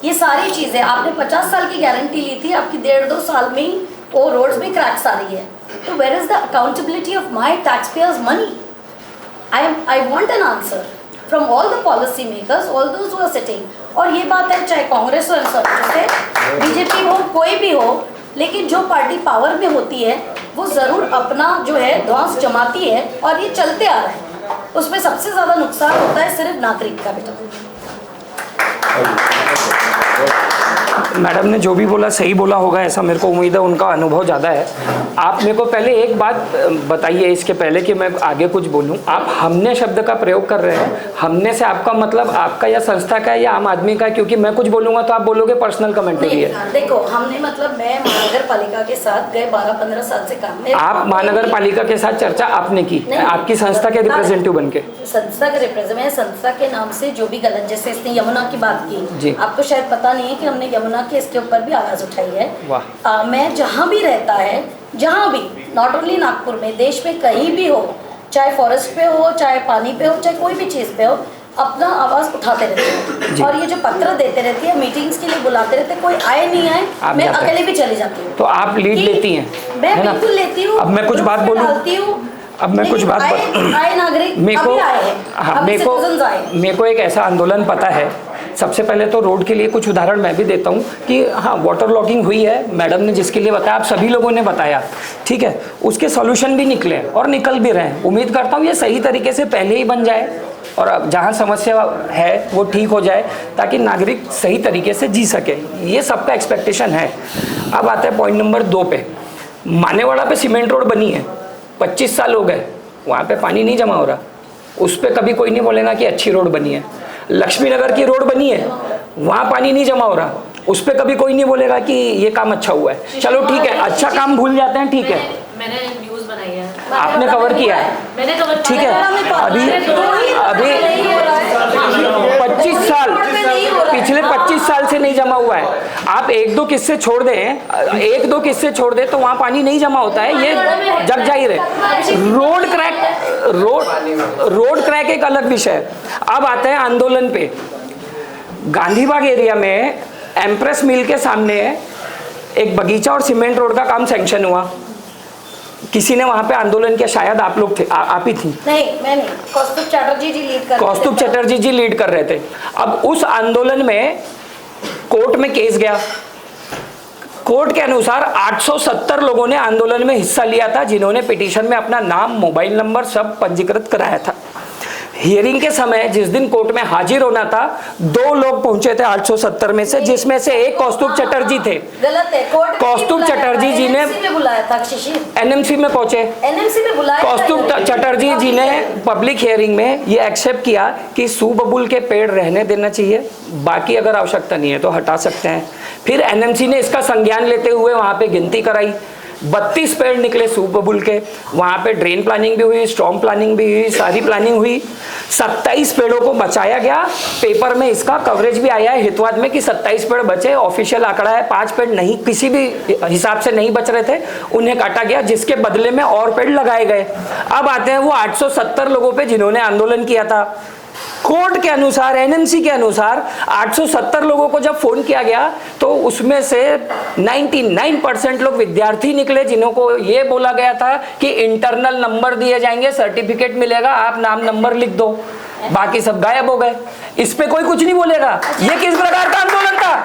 ये सारी चीज़ें आपने 50 साल की गारंटी ली थी, आपकी 1.5-2 साल में ही वो रोड्स में क्रैक्स आ रही है। तो where is the accountability of my taxpayers' money? I want an answer from all the policy makers, all those who are sitting. और ये बात है चाहे कांग्रेस हो, जैसे बीजेपी हो, कोई भी हो, लेकिन जो पार्टी पावर में होती है वो ज़रूर अपना जो है ध्वंस जमाती है और ये चलते आ रहा है। उसमें सबसे ज़्यादा नुकसान होता है सिर्फ नागरिक का बेटा। मैडम ने जो भी बोला सही बोला होगा, ऐसा मेरे को उम्मीद है, उनका अनुभव ज़्यादा है। आप मेरे को पहले एक बात बताइए इसके पहले कि मैं आगे कुछ बोलूं। आप हमने शब्द का प्रयोग कर रहे हैं, हमने से आपका मतलब आपका या संस्था का है या आम आदमी का है? क्योंकि मैं कुछ बोलूंगा तो आप बोलोगे पर्सनल कमेंट्री है। देखो हमने मतलब मैं महानगर पालिका के साथ गए 12-15 साल से काम में। आप महानगर पालिका के साथ चर्चा आपने की, आपकी संस्था के रिप्रेजेंटेटिव बन के? संस्था के रिप्रेजेंटेटिव, संस्था के नाम से जो भी गलत, जैसे इसने यमुना की बात की, आपको शायद पता नहीं है कि हमने यमुना के इसके ऊपर भी आवाज उठाई है। मैं जहाँ भी रहता है, जहाँ भी, नॉट ओनली नागपुर में, देश में कहीं भी हो, चाहे फॉरेस्ट पे हो, चाहे पानी पे हो, चाहे कोई भी चीज़ पे हो, अपना आवाज़ उठाते रहते हैं। और ये जो पत्र देते रहती है, मीटिंग्स के लिए बुलाते रहते हैं, कोई आए नहीं आए, मैं अकेले भी चली जाती हूँ। तो आप लीड लेती हैं? मैं बिल्कुल लेती हूँ। अब मैं कुछ बात बोलूँ? अब मैं कुछ बात आए नागरिक मेरे को एक ऐसा आंदोलन पता है। सबसे पहले तो रोड के लिए कुछ उदाहरण मैं भी देता हूँ कि हाँ, वाटर लॉगिंग हुई है, मैडम ने जिसके लिए बताया, आप सभी लोगों ने बताया, ठीक है, उसके सॉल्यूशन भी निकले और निकल भी रहे हैं। उम्मीद करता हूँ ये सही तरीके से पहले ही बन जाए और अब जहाँ समस्या है वो ठीक हो जाए ताकि नागरिक सही तरीके से जी सके। ये सबका एक्सपेक्टेशन है। अब आते हैं पॉइंट नंबर 2 पे। मानेवाड़ा पे सीमेंट रोड बनी है, 25 साल हो गए, वहाँ पे पानी नहीं जमा हो रहा, उस पर कभी कोई नहीं बोलेगा कि अच्छी रोड बनी है। लक्ष्मी नगर की रोड बनी है, वहाँ पानी नहीं जमा हो रहा, उस पर कभी कोई नहीं बोलेगा कि ये काम अच्छा हुआ है। चलो ठीक है, अच्छा काम भूल जाते हैं, ठीक है, मैंने न्यूज़ बनाई है, आपने कवर किया है, मैंने कवर, ठीक है। अभी 25 साल, पिछले 25 साल से नहीं जमा हुआ है। आप एक दो किस्से छोड़ दें तो वहाँ पानी नहीं जमा होता है, ये जग जाहिर है। रोड क्रैक एक अलग विषय। अब आते हैं आंदोलन पे। गांधीबाग एरिया में एम्प्रेस मिल के सामने एक बगीचा और सीमेंट रोड का काम सैंक्शन हुआ। किसी ने वहां पे आंदोलन किया, शायद आप लोग थे, आप ही थी। नहीं, मैं नहीं, कौस्तुभ चटर्जी जी लीड कर रहे थे। कौस्तुभ चटर्जी जी लीड कर रहे थे। अब उस आंदोलन में कोर्ट में केस गया। कोर्ट के अनुसार 870 लोगों ने आंदोलन में हिस्सा लिया था, जिन्होंने पिटीशन में अपना नाम, मोबाइल नंबर सब पंजीकृत कराया था। हियरिंग के समय जिस दिन कोर्ट में हाजिर होना था, 2 लोग पहुंचे थे 870 में से, जिसमें से एक कौस्तुभ चटर्जी थे। गलत है, कोर्ट कौस्तुभ चटर्जी जी ने बुलाया था, एनएमसी में पहुंचे, एनएमसी में बुलाया। कौस्तुभ चटर्जी जी ने पब्लिक हियरिंग में ये एक्सेप्ट किया कि सूबबुल के पेड़ रहने देना चाहिए, बाकी अगर आवश्यकता नहीं है तो हटा सकते हैं। फिर एनएमसी ने इसका संज्ञान लेते हुए वहां पे गिनती कराई, 32 पेड़ निकले सूबबुल के। वहाँ पे ड्रेन प्लानिंग भी हुई, स्टॉर्म प्लानिंग भी हुई, सारी प्लानिंग हुई। 27 पेड़ों को बचाया गया। पेपर में इसका कवरेज भी आया है हितवाद में कि 27 पेड़ बचे। ऑफिशियल आंकड़ा है 5 पेड़ नहीं, किसी भी हिसाब से नहीं बच रहे थे, उन्हें काटा गया, जिसके बदले में और पेड़ लगाए गए। अब आते हैं वो 870 लोगों पे जिन्होंने आंदोलन किया था। कोर्ट के अनुसार, एनएमसी के अनुसार 870 लोगों को जब फोन किया गया तो उसमें से 99% लोग विद्यार्थी निकले, जिन्हों को ये बोला गया था कि इंटरनल नंबर दिए जाएंगे, सर्टिफिकेट मिलेगा, आप नाम नंबर लिख दो। बाकी सब गायब हो गए। इस पे कोई कुछ नहीं बोलेगा। ये किस प्रकार का आंदोलन था?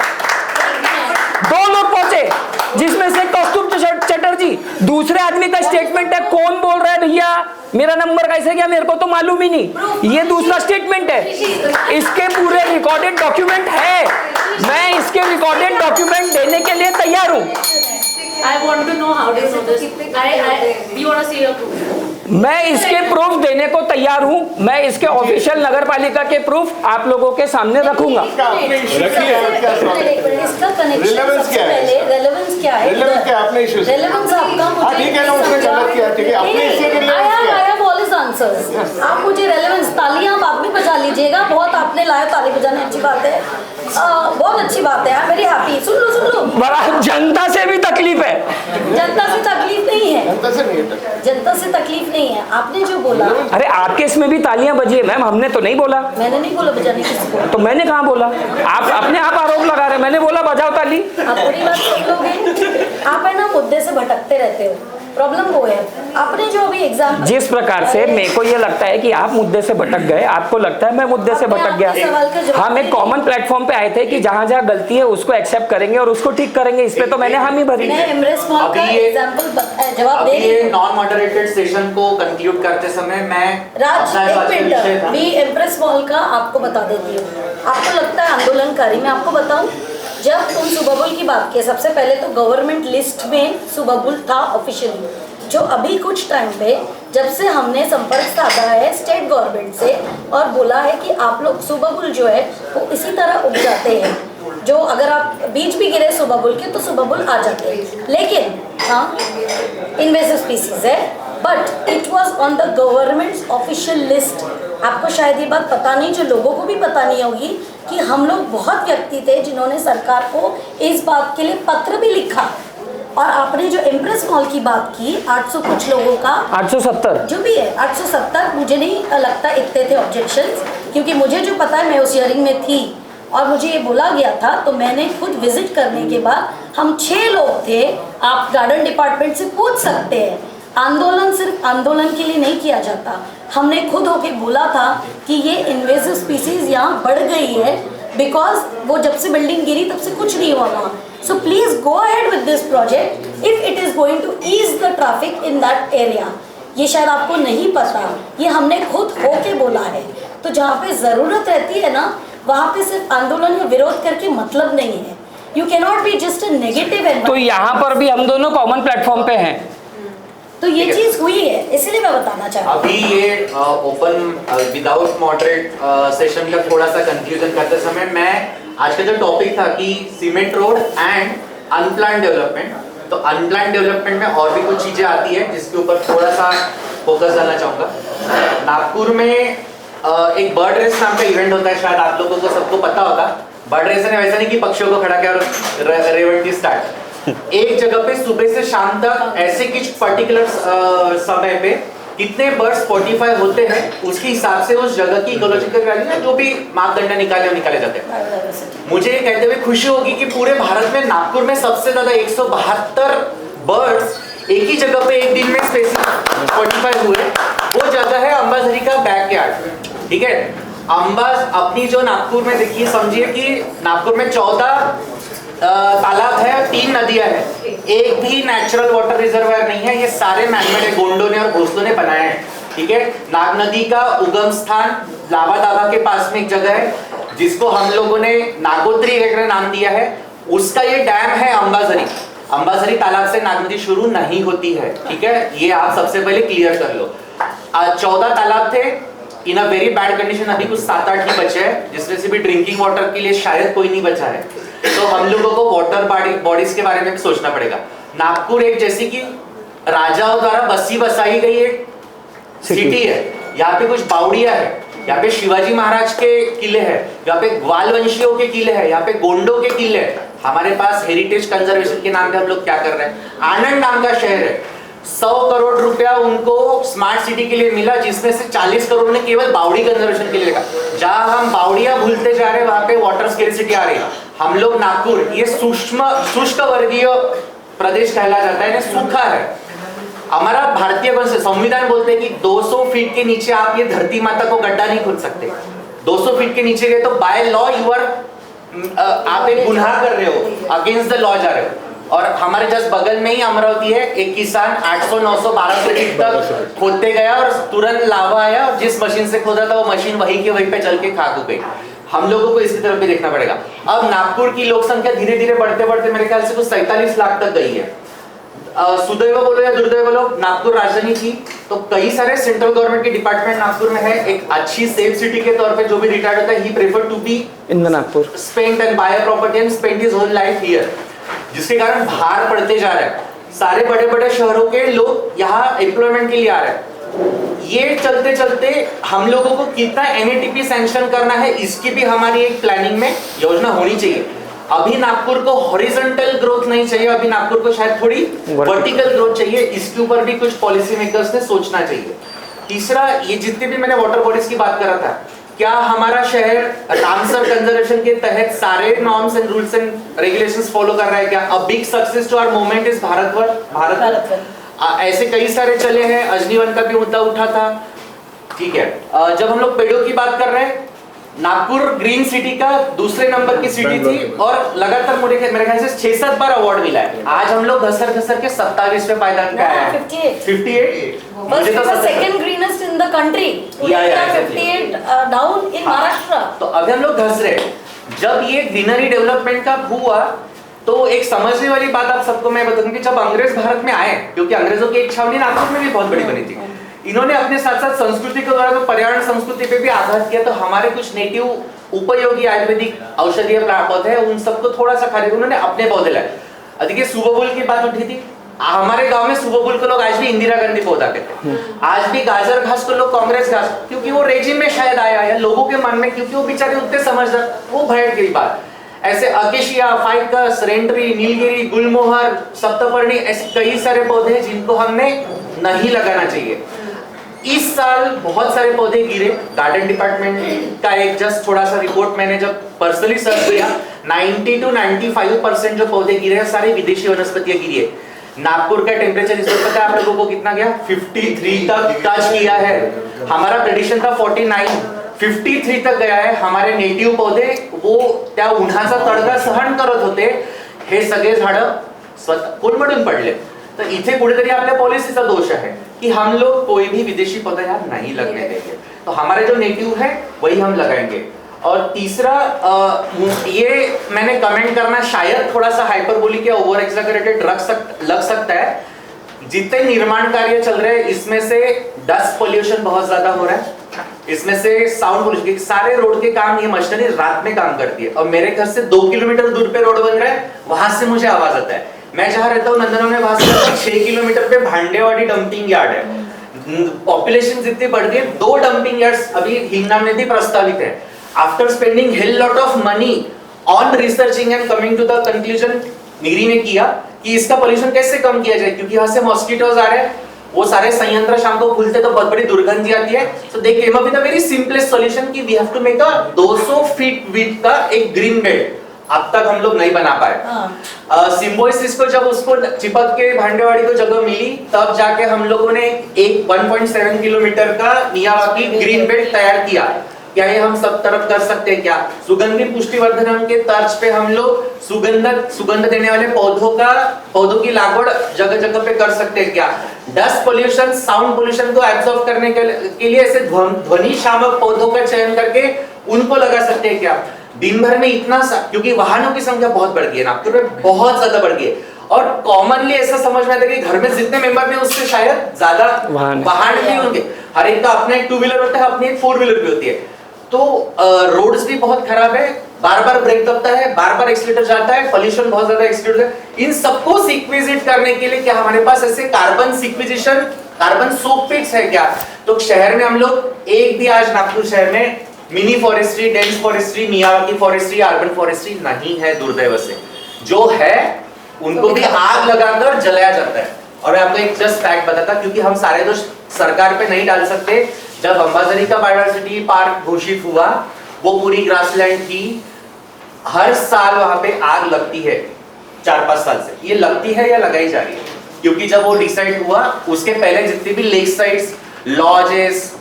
2 लोग पहुंचे, जिसमें से कौस्तुभ चटर्जी। दूसरे आदमी का स्टेटमेंट है, कौन बोल रहा है भैया मेरा नंबर कैसे गया, मेरे को तो मालूम ही नहीं। ये दूसरा स्टेटमेंट है। इसके पूरे रिकॉर्डेड डॉक्यूमेंट है। मैं इसके रिकॉर्डेड डॉक्यूमेंट देने के लिए तैयार हूँ। I want to know how do you know this? We want to see your proof. मैं इसके प्रूफ देने को तैयार हूँ। मैं इसके ऑफिशियल नगर पालिका के प्रूफ आप लोगों के सामने रखूंगा। इसका कनेक्शन सबसे पहले रेलेवेंस क्या है? रेलेवेंस आपका मुझे ठीक है ना, उसने गलत किया, ठीक है, अपने हिस्से के लिए आंसर्स। आप मुझे रेलेवेंस, तालियां आप भी बजा लीजिएगा। बहुत आपने लाया, ताली बजाने अच्छी बात है, बहुत अच्छी बात है, वेरी हैप्पी। सुन लो बड़ा जनता से भी तकलीफ है। जनता से तकलीफ नहीं है, जनता से तकलीफ नहीं है। आपने जो बोला, अरे आपके इसमें भी तालियां बजी है मैम, हमने तो नहीं बोला। मैंने नहीं बोला बजाने किसको, तो मैंने कहाँ बोला? आप अपने आप आरोप लगा रहे, मैंने बोला बजाओ ताली। आप पूरी बात सुन लोगे। आप है ना मुद्दे से भटकते रहते हो। प्रॉब्लम वो है। आपने जो अभी एग्जाम्पल जिस प्रकार से मेरे को ये लगता है कि आप मुद्दे से भटक गए, आपको लगता है मैं मुद्दे से आपने भटक आपके सवाल का गया। जवाब हम एक कॉमन प्लेटफॉर्म पे आए थे कि जहां जहां गलती है उसको एक्सेप्ट करेंगे और उसको ठीक करेंगे। इस पे तो मैंने हामी भरी। मैं एमरेस मॉल का अभी ये- एग्जाम्पल जवाब दे अभी रही ये हूँ। नॉन मॉडरेटेड सेशन को कंक्लूड करते समय मैं राज अपना एक जो विषय मिनट, था- मैं एम्प्रेस मॉल का आपको बता देती हूँ। आपको लगता है आंदोलनकारी, मैं आपको बताऊं, जब तुम सुबह की बात की, सबसे पहले तो गवर्नमेंट लिस्ट में सुबह था ऑफिशियली, जो अभी कुछ टाइम पे जब से हमने संपर्क साधा है स्टेट गवर्नमेंट से और बोला है कि आप लोग सुबह जो है वो इसी तरह उग जाते हैं, जो अगर आप बीज भी गिरे सुबह के तो सुबह आ जाते हैं, लेकिन हाँ इन्वेसिव स्पीसीज है, but it was on the governments official list. आपको शायद ये बात पता नहीं, जो लोगों को भी पता नहीं होगी, कि हम लोग बहुत व्यक्ति थे जिन्होंने सरकार को इस बात के लिए पत्र भी लिखा। और आपने जो एम्प्रेस मॉल की बात की, 800 कुछ लोगों का, 870 जो भी है 870, मुझे नहीं लगता इतने थे ऑब्जेक्शंस, क्योंकि मुझे जो पता है मैं उस हियरिंग में थी और मुझे ये बोला गया था, तो मैंने खुद विजिट करने के बाद, हम 6 लोग थे, आप गार्डन डिपार्टमेंट से पूछ सकते हैं। आंदोलन सिर्फ आंदोलन के लिए नहीं किया जाता, हमने खुद होके बोला था कि ये इन्वेसिव स्पीसीज यहाँ बढ़ गई है, बिकॉज वो जब से बिल्डिंग गिरी तब से कुछ नहीं हुआ वहाँ। So please go ahead with this project if it is going to ease the traffic in that area. ये शायद आपको नहीं पता, ये हमने खुद होके बोला है। तो जहाँ पे ज़रूरत रहती है ना, वहाँ पे सिर्फ आंदोलन या विरोध करके मतलब नहीं है। You cannot be just a negative. तो यहाँ पर भी हम दोनों कॉमन प्लेटफॉर्म पे हैं। तो ये चीज़ हुई है, इसलिए मैं बताना चाहती हूँ। अभी ये ओपन विदाउट मॉडरेट सेशन का थोड़ा सा कंक्लूजन करते समय, मैं आज का जो टॉपिक था कि cement road and unplanned development, तो अनप्लान्ड डेवलपमेंट में और भी कुछ चीजें आती है जिसके ऊपर थोड़ा सा फोकस डालना चाहूंगा। नागपुर में एक बर्ड रेस नाम का इवेंट होता है, शायद आप लोगों को सबको पता होगा। बर्ड रेस ने वैसा नहीं कि पक्षियों को खड़ा किया और रेवंती स्टार्ट, एक जगह पे सुबह से शाम तक ऐसे कुछ पर्टिकुलर समय पे कितने बर्ड्स स्पॉटिफाई होते हैं, उसके हिसाब से उस जगह की इकोलॉजिकल वैल्यू जो भी मापदंड निकाले जाते हैं। मुझे ये कहते हुए खुशी होगी कि पूरे भारत में नागपुर में सबसे ज्यादा 172 बर्ड्स एक ही जगह पे एक दिन में स्पॉटिफाई हुए। वो जगह है अंबाझरी का बैकयार्ड। ठीक है, अंबाज अपनी जो नागपुर में देखिए, समझिए कि नागपुर में 14 तालाब है और 3 नदियां हैं, एक भी नेचुरल वाटर रिजर्वायर नहीं है, ये सारे मैनमेड है, गोंडों ने और घोसलों ने बनाए हैं। ठीक है, नाग नदी का उगम स्थान लावा दावा के पास में एक जगह है जिसको हम लोगों ने नागोत्री वगैरह नाम दिया है, उसका ये डैम है अंबाझरी। अंबाझरी तालाब से नाग नदी शुरू नहीं होती है। ठीक है, ये आप सबसे पहले क्लियर कर लो। 14 तालाब थे इन अ वेरी बैड कंडीशन, अभी कुछ 7-8 ही बचे हैं, जिसमें से भी ड्रिंकिंग वाटर के लिए शायद कोई नहीं बचा है। तो हम लोगों को वाटर बॉडीज के बारे में भी सोचना पड़ेगा। नागपुर एक जैसी कि राजाओं द्वारा बसाई गई एक सिटी है, यहाँ पे कुछ बावड़िया है, यहाँ पे शिवाजी महाराज के किले हैं, यहाँ पे ग्वाल वंशियों के किले हैं, यहाँ पे गोंडों के किले हैं। हमारे पास हेरिटेज कंजर्वेशन के नाम पे हम लोग क्या कर रहे हैं। आनंद नाम का शहर है, 100 करोड़ रुपया उनको स्मार्ट सिटी के लिए मिला, जिसमें से 40 करोड़ ने केवल बावड़ी कंजर्वेशन के लिए लगा। जहां हम बावड़िया भूलते जा रहे हैं, वहां पे वाटर स्केर्सिटी आ रही है। हम लोग नागपुर, ये शुष्क वर्गीय प्रदेश कहला जाता है, सूखा है। हमारा भारतीय संविधान बोलते हैं कि 200 फीट के नीचे आप ये धरती माता को गड्ढा नहीं खोद सकते। 200 फीट के नीचे गए तो बाय लॉ आप एक गुनाह कर रहे हो, अगेंस्ट द लॉ जा रहे हो। और हमारे जस्ट बगल में ही अमरावती है, एक किसान 800, 900, 1200 फीट तक खोदते गया और तुरंत लावा आया, और जिस मशीन से खोदा था वो मशीन वहीं के वहीं पे चल के खाक हो गई। हम लोगों को इसकी तरफ भी देखना पड़ेगा। अब नागपुर की लोक संख्या धीरे धीरे बढ़ते बढ़ते मेरे ख्याल से कुछ 47 लाख तक गई है। सुदैव बोलो या दुर्दैव बोलो, नागपुर राजधानी थी, तो कई सारे सेंट्रल गवर्नमेंट के डिपार्टमेंट नागपुर में है। एक अच्छी सेफ सिटी के तौर पे जो भी रिटायर्ड होता है, he prefer to be in the Nagpur, spent and buy property and spend his whole life here, जिसके कारण भार पड़ते जा रहे हैं। सारे बड़े बड़े शहरों के लोग यहाँ एम्प्लॉयमेंट के लिए आ रहे हैं। ये चलते चलते हम लोगों को कितना NATP सैंक्शन करना है, इसकी भी हमारी एक प्लानिंग में योजना होनी चाहिए। अभी नागपुर को हॉरिजॉन्टल ग्रोथ नहीं चाहिए, अभी नागपुर को शायद थोड़ी वर्टिकल ग्रोथ चाहिए। इसके ऊपर भी कुछ पॉलिसी मेकर्स ने सोचना चाहिए। तीसरा, ये जितने भी मैंने वाटर बॉडीज की बात करा था, क्या हमारा शहर रामसर कंजर्वेशन के तहत सारे norms and rules and regulations follow कर रहा है क्या? A big success to our movement is भारतवर। ऐसे कई सारे चले हैं, अजनीवन का भी मुद्दा उठा था, ठीक है। जब हम लोग पेड़ों की बात कर रहे हैं, नागपुर ग्रीन सिटी का दूसरे नंबर की सिटी थी और लगातार मेरे ख्याल से 6-7 बार अवार्ड मिला है। आज हम लोग घसर घसर के 27वें पायदान पे आए हैं। 58 मुझे तो second greenest in the country. Yeah, exactly. 58 down in Maharashtra. तो अभी हम लोग घस रहे हैं। जब ये ग्रीनरी डेवलपमेंट का हुआ तो एक समझने वाली बात आप सबको मैं बताऊंगी कि जब अंग्रेज भारत में आए, क्योंकि अंग्रेजों की एक छावनी नागपुर में भी बहुत बड़ी बनी थी, इन्होंने अपने साथ साथ संस्कृति के द्वारा पर्यावरण संस्कृति पे भी आघात किया। तो हमारे कुछ नेटिव उपयोगी आयुर्वेदिक औषधीय पौधे हैं, उन सबको थोड़ा सा खरीद उन्होंने अपने पौधे लाए। देखिए सुबोबुल की बात उठी थी, हमारे गांव में सुबोबुल को लोग आज भी इंदिरा गांधी पौधा कहते हैं। आज भी गाजर घास को लोग कांग्रेस घास, क्योंकि वो रेजिम में शायद आया है लोगों के मन में, क्योंकि वो बेचारे उतने समझदार, वो भय की बात। ऐसे अकेशिया, फाइकस, रेंड्री, नीलगिरी, गुलमोहर, सप्तपर्णी, ऐसे कई सारे पौधे हैं जिनको हमने नहीं लगाना चाहिए। इस साल बहुत सारे पौधे गिरे। गार्डन डिपार्टमेंट का एक जस्ट थोड़ा सा रिपोर्ट मैंने जब पर्सनली सर्च किया, 90 to 95% जो पौधे गिरे हैं सारे विदेशी वनस्पतियां गिरी है। नागपुर का टेम्परेचर इस वक्त पता है आप लोगों को कितना गया? 53 तक टच किया है। हमारा प्रेडिक्शन था 49, 53 तक गया है। हमारे नेटिव पौधे वो त्या उन्हाचा तडका सहन करत होते, हे सगळे झाडं कोलमडून पडले। तर इथे कुठेतरी आपल्या पॉलिसीचा दोष है कि हम लोग कोई भी विदेशी पौधा यहाँ नहीं लगने देंगे। तो हमारे जो नेटिव है वही हम लगाएंगे। और तीसरा, ये मैंने कमेंट करना शायद थोड़ा सा हाइपरबोलिक या ओवर एक्सैगरेटेड लग सकता है, जितने निर्माण कार्य चल रहे हैं इसमें से डस्ट पोल्यूशन बहुत ज्यादा हो रहा है, इसमें से साउंड पोल्यूशन, सारे रोड के काम ये मशीनरी रात में काम करती है। और मेरे घर से 2 किलोमीटर दूर पे रोड बन रहा है, वहां से मुझे आवाज आता है। मैं जहाँ रहता हूँ नंदनवन में, वहां से 6 किलोमीटर पे भांडेवाड़ी डंपिंग यार्ड है। पॉपुलेशन जितनी बढ़ गई, 2 डंपिंग यार्ड्स अभी हिंगना में भी प्रस्तावित है। After spending hill lot of money on researching and coming to the conclusion, मिरी ने किया कि इसका पोल्यूशन कैसे कम किया जाए, क्योंकि यहाँ से मॉस्किटोज आ रहे हैं, वो सारे संयंत्र शाम को खुलते तो बहुत बड़ी दुर्गंधी आती है। So they came up with a very simplest solution कि we have to make a 200 feet width का एक ग्रीन बेल्ट। अब तक हम लोग नहीं बना पाए। सिम्बोसिस को जब उसको चिपक के भांडेवाड़ी को जगह मिली, तब जाके हम लोगों ने एक 1.7 किलोमीटर का मियावाकी ग्रीन बेल्ट तैयार किया। क्या ये हम सब तरफ कर सकते हैं क्या? सुगंधी पुष्टिवर्धन के तर्ज पे हम लोग सुगंध देने वाले पौधों की लागवड़ जगह जगह पे कर सकते हैं क्या? डस्ट पोल्यूशन, साउंड पोल्यूशन को एब्जॉर्ब करने के लिए ऐसे ध्वनि शामक पौधों का चयन करके उनको लगा सकते हैं क्या? दिन भर में इतना सा, क्योंकि वाहनों की संख्या बहुत बढ़ गई है नागपुर में, बहुत ज्यादा बढ़ गई है। और कॉमनली ऐसा समझ में आता है कि घर में जितने मेंबर हैं उससे शायद ज्यादा वाहन भी होंगे। हर एक का अपना एक 2 व्हीलर होता है, अपनी एक 4 व्हीलर भी होती है। तो रोड्स भी बहुत खराब है, बार बार ब्रेक दबता है, बार बार एक्सीलरेटर जाता है, पोल्यूशन बहुत ज्यादा एक्सीलरेट है। इन सबको सिक्विजिट करने के लिए क्या हमारे पास ऐसे कार्बन सिक्विजिशन, कार्बन सोक पिट्स है क्या? तो शहर में हम लोग एक भी आज नागपुर शहर में mini forestry, dense forestry, Miyawaki forestry, urban forestry नहीं है दुर्दैव से। जो है उनको भी आग लगाकर जलाया जाता है। और मैं आपको एक जस्ट फैक्ट बताता, क्योंकि हम सारे दोष सरकार पे नहीं डाल सकते। जब अंबाझरी का बायोडायवर्सिटी पार्क घोषित हुआ, वो पूरी ग्रासलैंड थी, हर साल वहां पे आग लगती है 4-5 साल से। ये लगती है या लगाई जा रही है? क्योंकि जब वो डिसाइड हुआ, उसके पहले जितनी भी lake sides, lodges,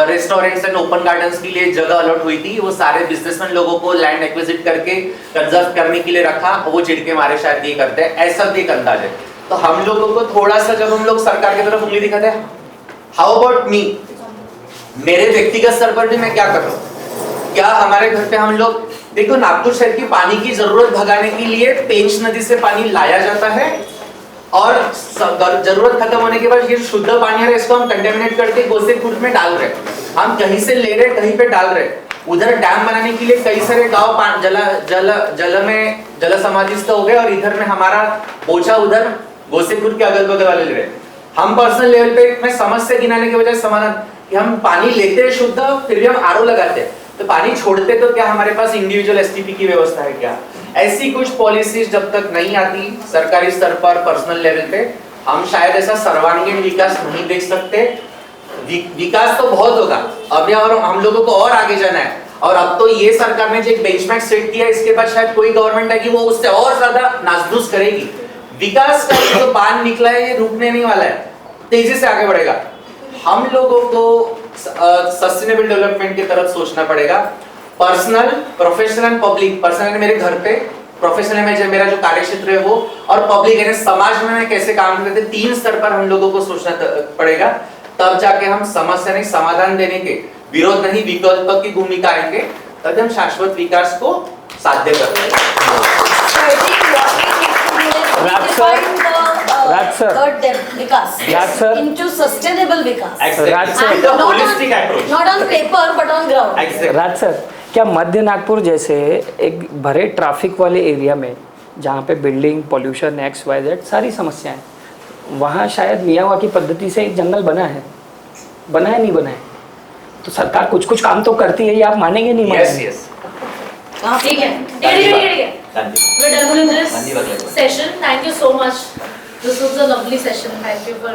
restaurants and open gardens के लिए जगह अलॉट हुई थी, वो सारे बिजनेसमैन लोगों को लैंड एक्विजिट करके कंजर्व करने के लिए रखा। वो चिड़के मारे शायद ये करते हैं, ऐसा भी एक अंदाज है। तो हम लोगों को थोड़ा सा, जब हम लोग सरकार की तरफ उंगली दिखाते हैं, हाउ अबाउट मी, मेरे व्यक्तिगत स्तर पर भी मैं क्या कर रहा हूँ? क्या हमारे घर पे हम लोग, देखो नागपुर शहर की पानी की जरूरत भगाने के लिए पेंच नदी से पानी लाया जाता है, और जरूरत खत्म होने के बाद ये शुद्ध पानी है इसको हम कंटेमिनेट करके गोसेखुर्द में डाल रहे हैं। हम कहीं से ले रहे, कहीं पे डाल रहे। उधर डैम बनाने के लिए कई सारे गांव जल समाधिस्थ हो गए, और इधर में हमारा बोझा उधर गोसेखुर्द के अगल बगल वाले ले रहे। हम पर्सनल लेवल पे मैं समस्या गिनाने के बजाय समाधान, कि हम पानी लेते हैं शुद्ध, फिर भी हम आरओ लगाते हैं, तो पानी छोड़ते तो क्या हमारे पास इंडिविजुअल एसटीपी की व्यवस्था है क्या? ऐसी कुछ पॉलिसीज जब तक नहीं आती सरकारी स्तर पर, पर्सनल लेवल पे, हम शायद ऐसा सर्वांगीण विकास नहीं देख सकते। विकास तो बहुत होगा अभी, और हम लोगों को और आगे जाना है। और अब तो ये सरकार ने जो एक बेंचमार्क सेट किया, इसके बाद शायद कोई गवर्नमेंट है कि वो उससे और ज्यादा नासधूस करेगी। विकास का जो बांध निकला है ये रुकने नहीं वाला है, तेजी से आगे बढ़ेगा। हम लोगों को सस्टेनेबल डेवलपमेंट की तरफ सोचना पड़ेगा। Personal, professional and public. Personal मेरे घर पे, प्रोफेशनल में मेरा जो कार्य क्षेत्र है वो, और पब्लिक यानी समाज में मैं कैसे काम करते, 3 स्तर पर हम लोगों को सोचना पड़ेगा। तब जाके हम समस्या नहीं समाधान देने के, विरोध नहीं विकल्प की भूमिका आएंगे, तब हम शाश्वत विकास को साध्य करेंगे। Raj sir. Vikas Raj sir. into sustainable Vikas Raj sir. And The holistic approach. not on paper but on ground. Exactly. Raj sir, क्या मध्य नागपुर जैसे एक भरे ट्रैफिक वाले एरिया में जहाँ पे बिल्डिंग, पॉल्यूशन, XYZ सारी समस्याएं, वहाँ शायद मियावाकी की पद्धति से एक जंगल बना है नहीं बना है? तो सरकार कुछ कुछ काम तो करती है, ये आप मानेंगे नहीं Yes, मानेंगे? yes. ठीक है, ठीक है। We're done with this धन्यवाद। session. Thank you so much. This was a lovely session. Thank you for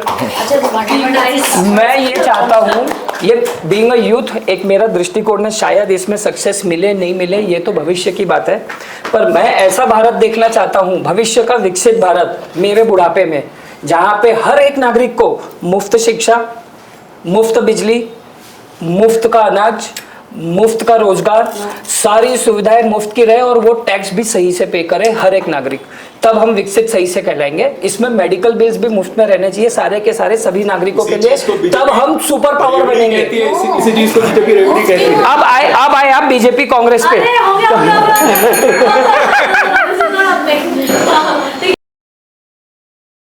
being nice. मैं ये चाहता हूँ, ये बीइंग अ यूथ, एक मेरा दृष्टिकोण है, शायद इसमें सक्सेस मिले नहीं मिले ये तो भविष्य की बात है, पर मैं ऐसा भारत देखना चाहता हूँ, भविष्य का विकसित भारत मेरे बुढ़ापे में, जहाँ पे हर एक नागरिक को मुफ्त शिक्षा, मुफ्त बिजली, मुफ्त का अनाज, मुफ्त का रोजगार, सारी सुविधाएं मुफ्त की रहे और वो टैक्स भी सही से पे करे हर एक नागरिक, तब हम विकसित सही से कहलाएंगे। इसमें मेडिकल बिल्स भी मुफ्त में रहने चाहिए सारे के सारे सभी नागरिकों के लिए, तब हम सुपर पावर बनेंगे। इसी चीज को बीजेपी रेवड़ी कहती है। अब आए आप बीजेपी कांग्रेस पे। अरे हो गया। This is not happening.